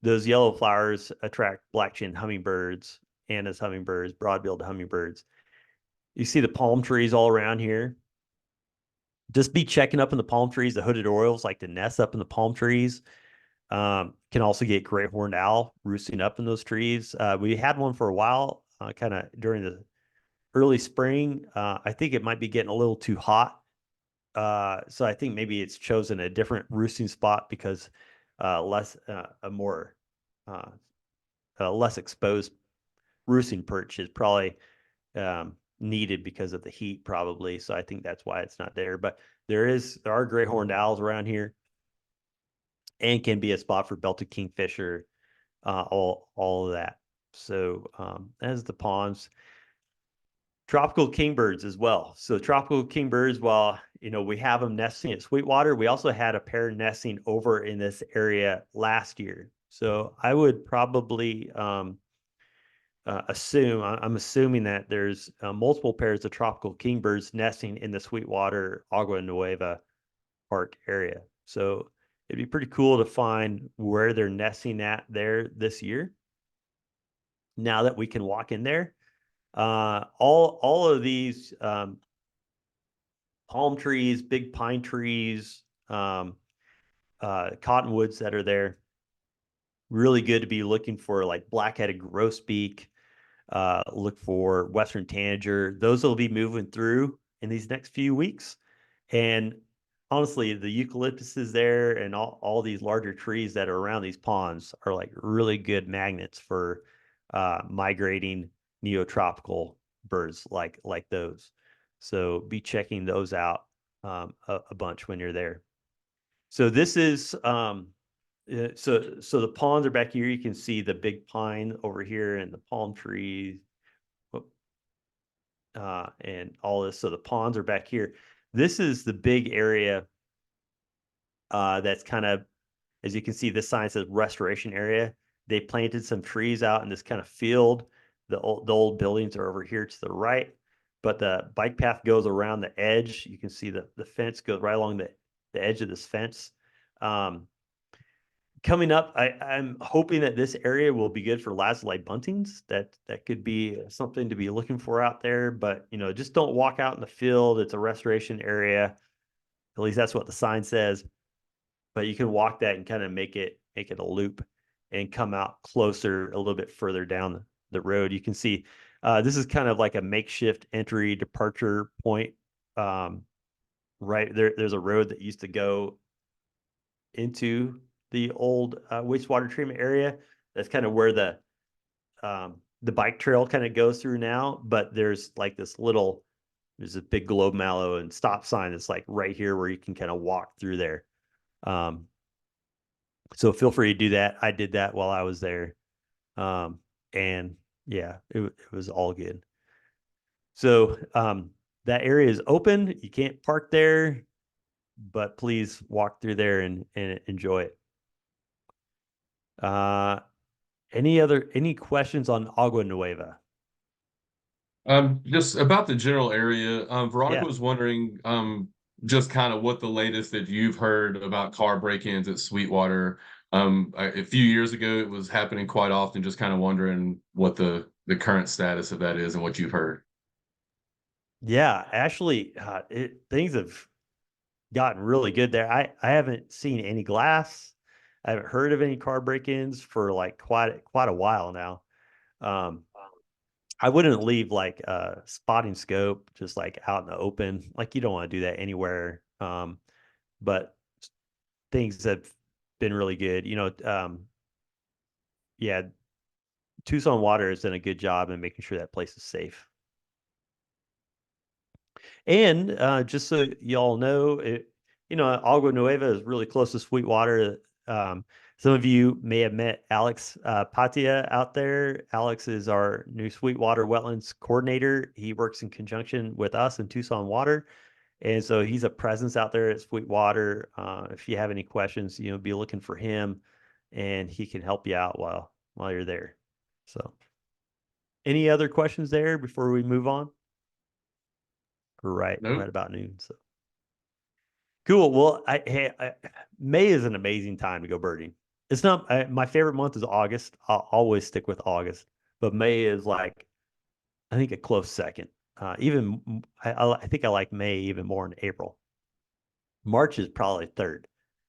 those yellow flowers attract black-chinned hummingbirds, Anna's hummingbirds, broad-billed hummingbirds. You see the palm trees all around here. Just be checking up in the palm trees. The hooded orioles like to nest up in the palm trees. Can also get great horned owl roosting up in those trees. We had one for a while, kind of during the early spring. I think it might be getting a little too hot. So I think maybe it's chosen a different roosting spot because less exposed roosting perch is probably needed because of the heat, probably. So I think that's why it's not there. But there are great horned owls around here, and can be a spot for belted kingfisher, all of that. So as the ponds, tropical kingbirds as well. So tropical kingbirds, while we have them nesting at Sweetwater, we also had a pair nesting over in this area last year. So I would probably I'm assuming that there's multiple pairs of tropical kingbirds nesting in the Sweetwater Agua Nueva Park area. So it'd be pretty cool to find where they're nesting at there this year, now that we can walk in there. All of these palm trees, big pine trees, cottonwoods that are there, really good to be looking for, like black-headed grosbeak. Look for western tanager. Those will be moving through in these next few weeks. And honestly, the eucalyptus is there, and all these larger trees that are around these ponds are like really good magnets for migrating neotropical birds like those. So be checking those out a bunch when you're there. So this is so the ponds are back here. You can see the big pine over here and the palm trees, and all this. So the ponds are back here. This is the big area that's kind of, as you can see, this sign says restoration area. They planted some trees out in this kind of field. The old buildings are over here to the right, but the bike path goes around the edge. You can see the fence goes right along the edge of this fence. Coming up, I'm hoping that this area will be good for lazuli buntings. That could be something to be looking for out there. But just don't walk out in the field. It's a restoration area. At least that's what the sign says. But you can walk that and kind of make it a loop and come out closer, a little bit further down the road. You can see this is kind of like a makeshift entry departure point. Right there, there's a road that used to go into the old wastewater treatment area. That's kind of where the bike trail kind of goes through now. But there's like there's a big globe mallow and stop sign that's like right here where you can kind of walk through there. So feel free to do that. I did that while I was there. And yeah, it was all good. So that area is open. You can't park there, but please walk through there and enjoy it. Any questions on Agua Nueva? Just about the general area. Veronica Yeah. was wondering, just kind of what the latest that you've heard about car break-ins at Sweetwater. A few years ago, it was happening quite often. Just kind of wondering what the current status of that is and what you've heard. Yeah, actually, things have gotten really good there. I haven't seen any glass. I haven't heard of any car break-ins for like quite a while now. I wouldn't leave like a spotting scope just like out in the open. Like you don't want to do that anywhere. But things have been really good. Yeah, Tucson Water has done a good job in making sure that place is safe. And just so y'all know, Agua Nueva is really close to Sweetwater. Some of you may have met Alex Patia out there. Alex is our new Sweetwater Wetlands coordinator. He works in conjunction with us in Tucson Water. And so he's a presence out there at Sweetwater. If you have any questions, be looking for him, and he can help you out while you're there. So any other questions there before we move on? Right Nope. about noon. So cool. Well, May is an amazing time to go birding. It's not my favorite month is August. I'll always stick with August, but May is like, I think, a close second. I think I like May even more than April. March is probably third.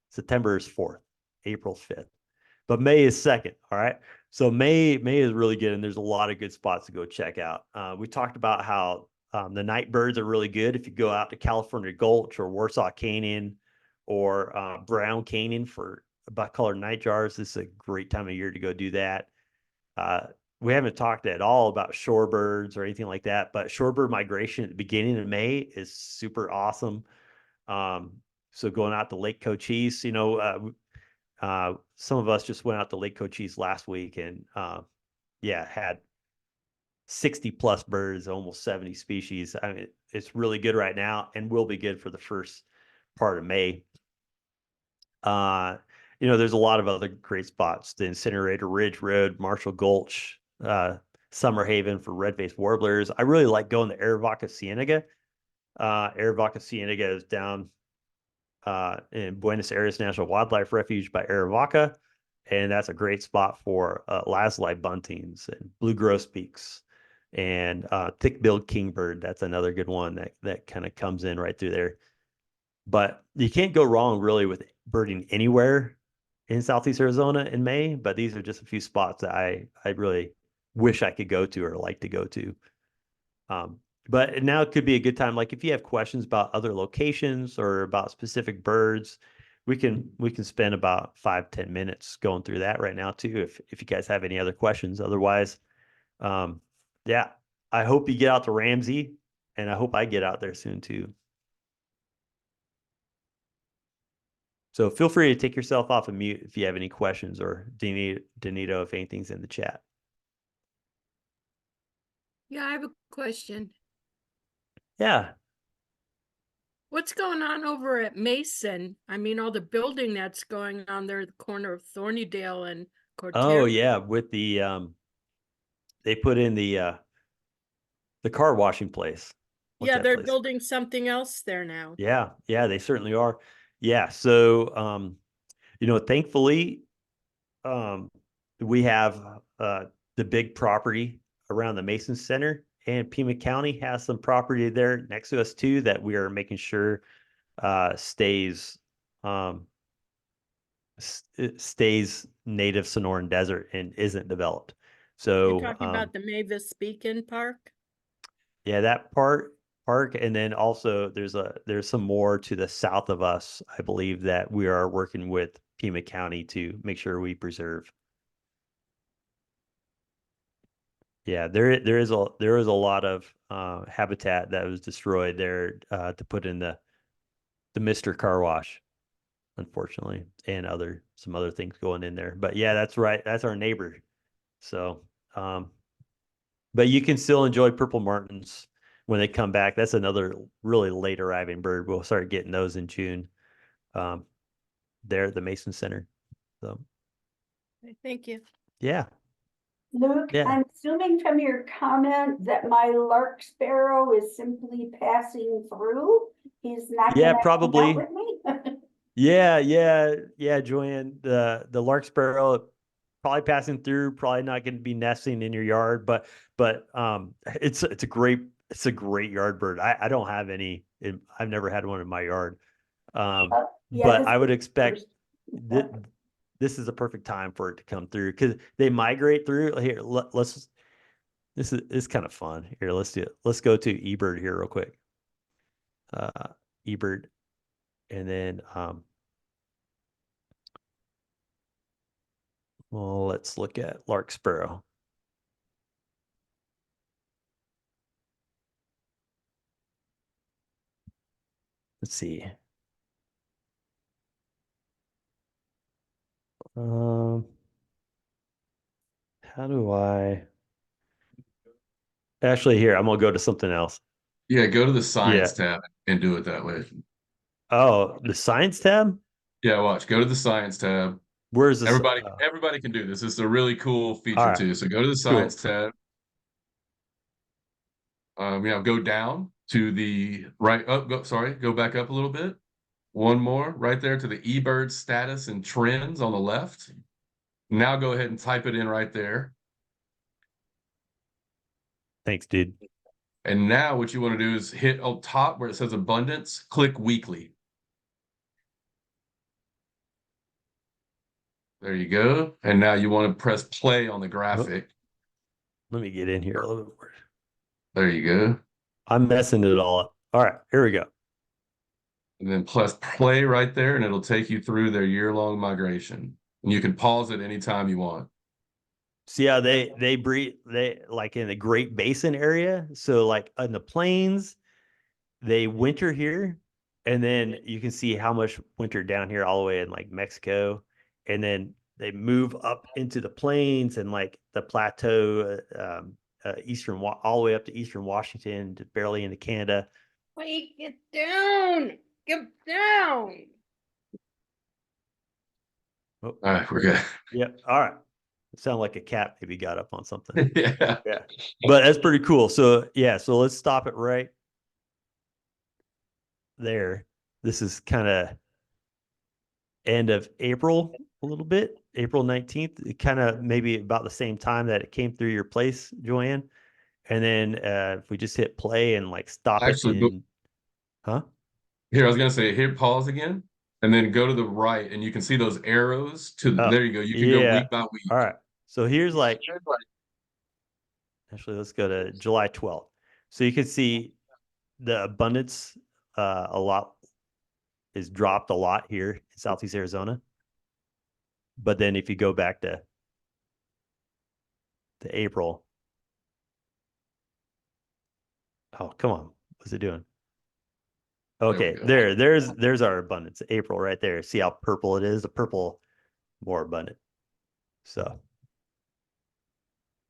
September is fourth. April's fifth. But May is second. All right. So May is really good, and there's a lot of good spots to go check out. We talked about how the night birds are really good if you go out to California Gulch or Warsaw Canyon or Brown Canyon for buck-colored nightjars. This is a great time of year to go do that. we haven't talked at all about shorebirds or anything like that, but shorebird migration at the beginning of May is super awesome. So going out to Lake Cochise, some of us just went out to Lake Cochise last week and had 60 plus birds, almost 70 species. I mean, it's really good right now and will be good for the first part of May. There's a lot of other great spots: the Incinerator Ridge Road, Marshall Gulch, Summer Haven for red-faced warblers. I really like going to Arivaca Cienega. Arivaca Cienega is down in Buenos Aires National Wildlife Refuge by Arivaca, and that's a great spot for lazuli buntings and blue grosbeaks and thick-billed kingbird. That's another good one that kind of comes in right through there. But you can't go wrong really with birding anywhere in Southeast Arizona in May. But these are just a few spots that I really wish I could go to or like to go to. But now it could be a good time. Like if you have questions about other locations or about specific birds, we can spend about 5-10 minutes going through that right now too. If you guys have any other questions, otherwise, I hope you get out to Ramsey, and I hope I get out there soon too. So feel free to take yourself off of mute if you have any questions, or Danito if anything's in the chat. Yeah, I have a question. Yeah. What's going on over at Mason? I mean, all the building that's going on there at the corner of Thornydale and Cortez. Oh yeah, with the they put in the car washing place. What's that they're place? building something else there now. Yeah, they certainly are. Yeah, so thankfully, we have the big property around the Mason Center, and Pima County has some property there next to us too that we are making sure stays native Sonoran Desert and isn't developed. So you're talking about the Mavis Beacon Park? Yeah, that park, and then also there's some more to the south of us, I believe, that we are working with Pima County to make sure we preserve. Yeah, there is a lot of habitat that was destroyed there to put in the Mr. Car Wash, unfortunately, and some other things going in there. But yeah, that's right. That's our neighbor. So, but you can still enjoy purple martins when they come back. That's another really late arriving bird. We'll start getting those in June. There at the Mason Center. So, Thank you. Yeah. Luke, Yeah. I'm assuming from your comment that my lark sparrow is simply passing through. He's not Yeah, gonna hang out probably. with me. Yeah, Joanne. The lark sparrow probably passing through, probably not going to be nesting in your yard, but it's a great yard bird. I don't have any. I've never had one in my yard. Yeah, But this I would is expect first. this is a perfect time for it to come through because they migrate through. Here, this is kind of fun. Here, let's do it. Let's go to eBird here real quick. eBird, and then well, let's look at lark sparrow. Let's see. How do I actually here? I'm gonna go to something else. Yeah, go to the science tab and do it that way. Oh, the science tab? Yeah, watch. Go to the science tab. Where's this? Everybody can do this. It's a really cool feature right. too. So go to the science tab. Go down to the right. Oh, go back up a little bit. One more right there to the eBird status and trends on the left. Now go ahead and type it in right there. Thanks, dude. And now what you want to do is hit on top where it says abundance, click weekly. There you go. And now you want to press play on the graphic. Let me get in here a little bit more. There you go. I'm messing it all up. All right, here we go. And then press play right there, and it'll take you through their year-long migration. And you can pause it anytime you want. See how they breed, they like in the Great Basin area. So like in the plains, they winter here, and then you can see how much winter down here all the way in like Mexico, and then they move up into the plains and like the plateau, all the way up to eastern Washington, to barely into Canada. Wait, get down. Get down. Oh, All right, we're good. yeah. All right. It sounded like a cat maybe got up on something. Yeah. Yeah. But that's pretty cool. So yeah, so let's stop it right there. This is kind of end of April a little bit, April 19th, kind of maybe about the same time that it came through your place, Joanne. And then if we just hit play and like stop Actually, it in, huh? Here, I was gonna say, hit pause again, and then go to the right, and you can see those arrows to Oh, there you go. You can go yeah. week by week. All right. So here's like, actually, let's go to July 12th. So you can see the abundance a lot is dropped a lot here in Southeast Arizona. But then if you go back to April, oh, come on. What's it doing? Okay, we go. there's our abundance. April right there. See how purple it is? The purple more abundant. So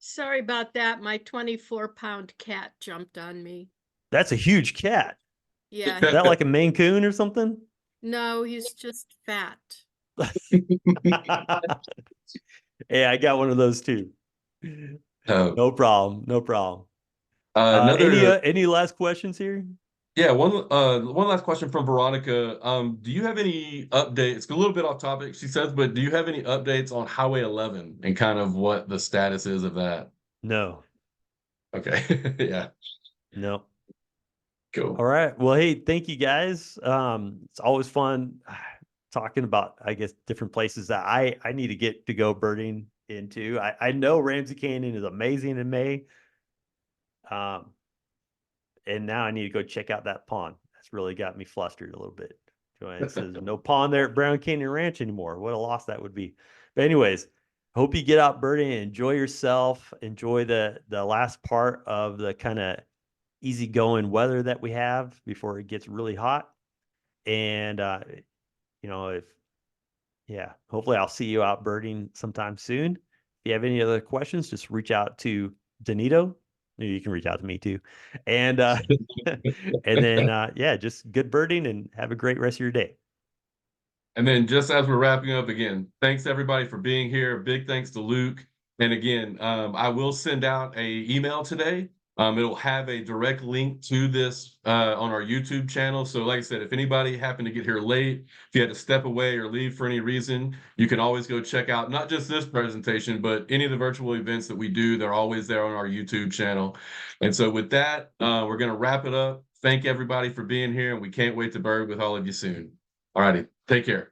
Sorry about that. My 24-pound cat jumped on me. that's a huge cat. Yeah. Is that like a Maine Coon or something? No, he's just fat. Hey, I got one of those too. No problem. No problem. Any last questions here? Yeah, one last question from Veronica. Do you have any updates? It's a little bit off topic, she says, but do you have any updates on Highway 11 and kind of what the status is of that? No. Okay. Yeah. No. Cool. All right. Well, hey, thank you guys. It's always fun talking about, I guess, different places that I need to get to go birding into. I know Ramsey Canyon is amazing in May. And now I need to go check out that pond. That's really got me flustered a little bit. Joanne says no pond there at Brown Canyon Ranch anymore. What a loss that would be. But anyways, hope you get out birding and enjoy yourself. Enjoy the last part of the kind of easygoing weather that we have before it gets really hot. And hopefully I'll see you out birding sometime soon. If you have any other questions, just reach out to Danito. You can reach out to me too. And and then just good birding and have a great rest of your day. And then just as we're wrapping up again, thanks everybody for being here. Big thanks to Luke. And again, I will send out a email today. It'll have a direct link to this on our YouTube channel. So like I said, if anybody happened to get here late, if you had to step away or leave for any reason, you can always go check out not just this presentation, but any of the virtual events that we do. They're always there on our YouTube channel. And so with that, we're going to wrap it up. Thank everybody for being here, and we can't wait to bird with all of you soon. All righty. Take care.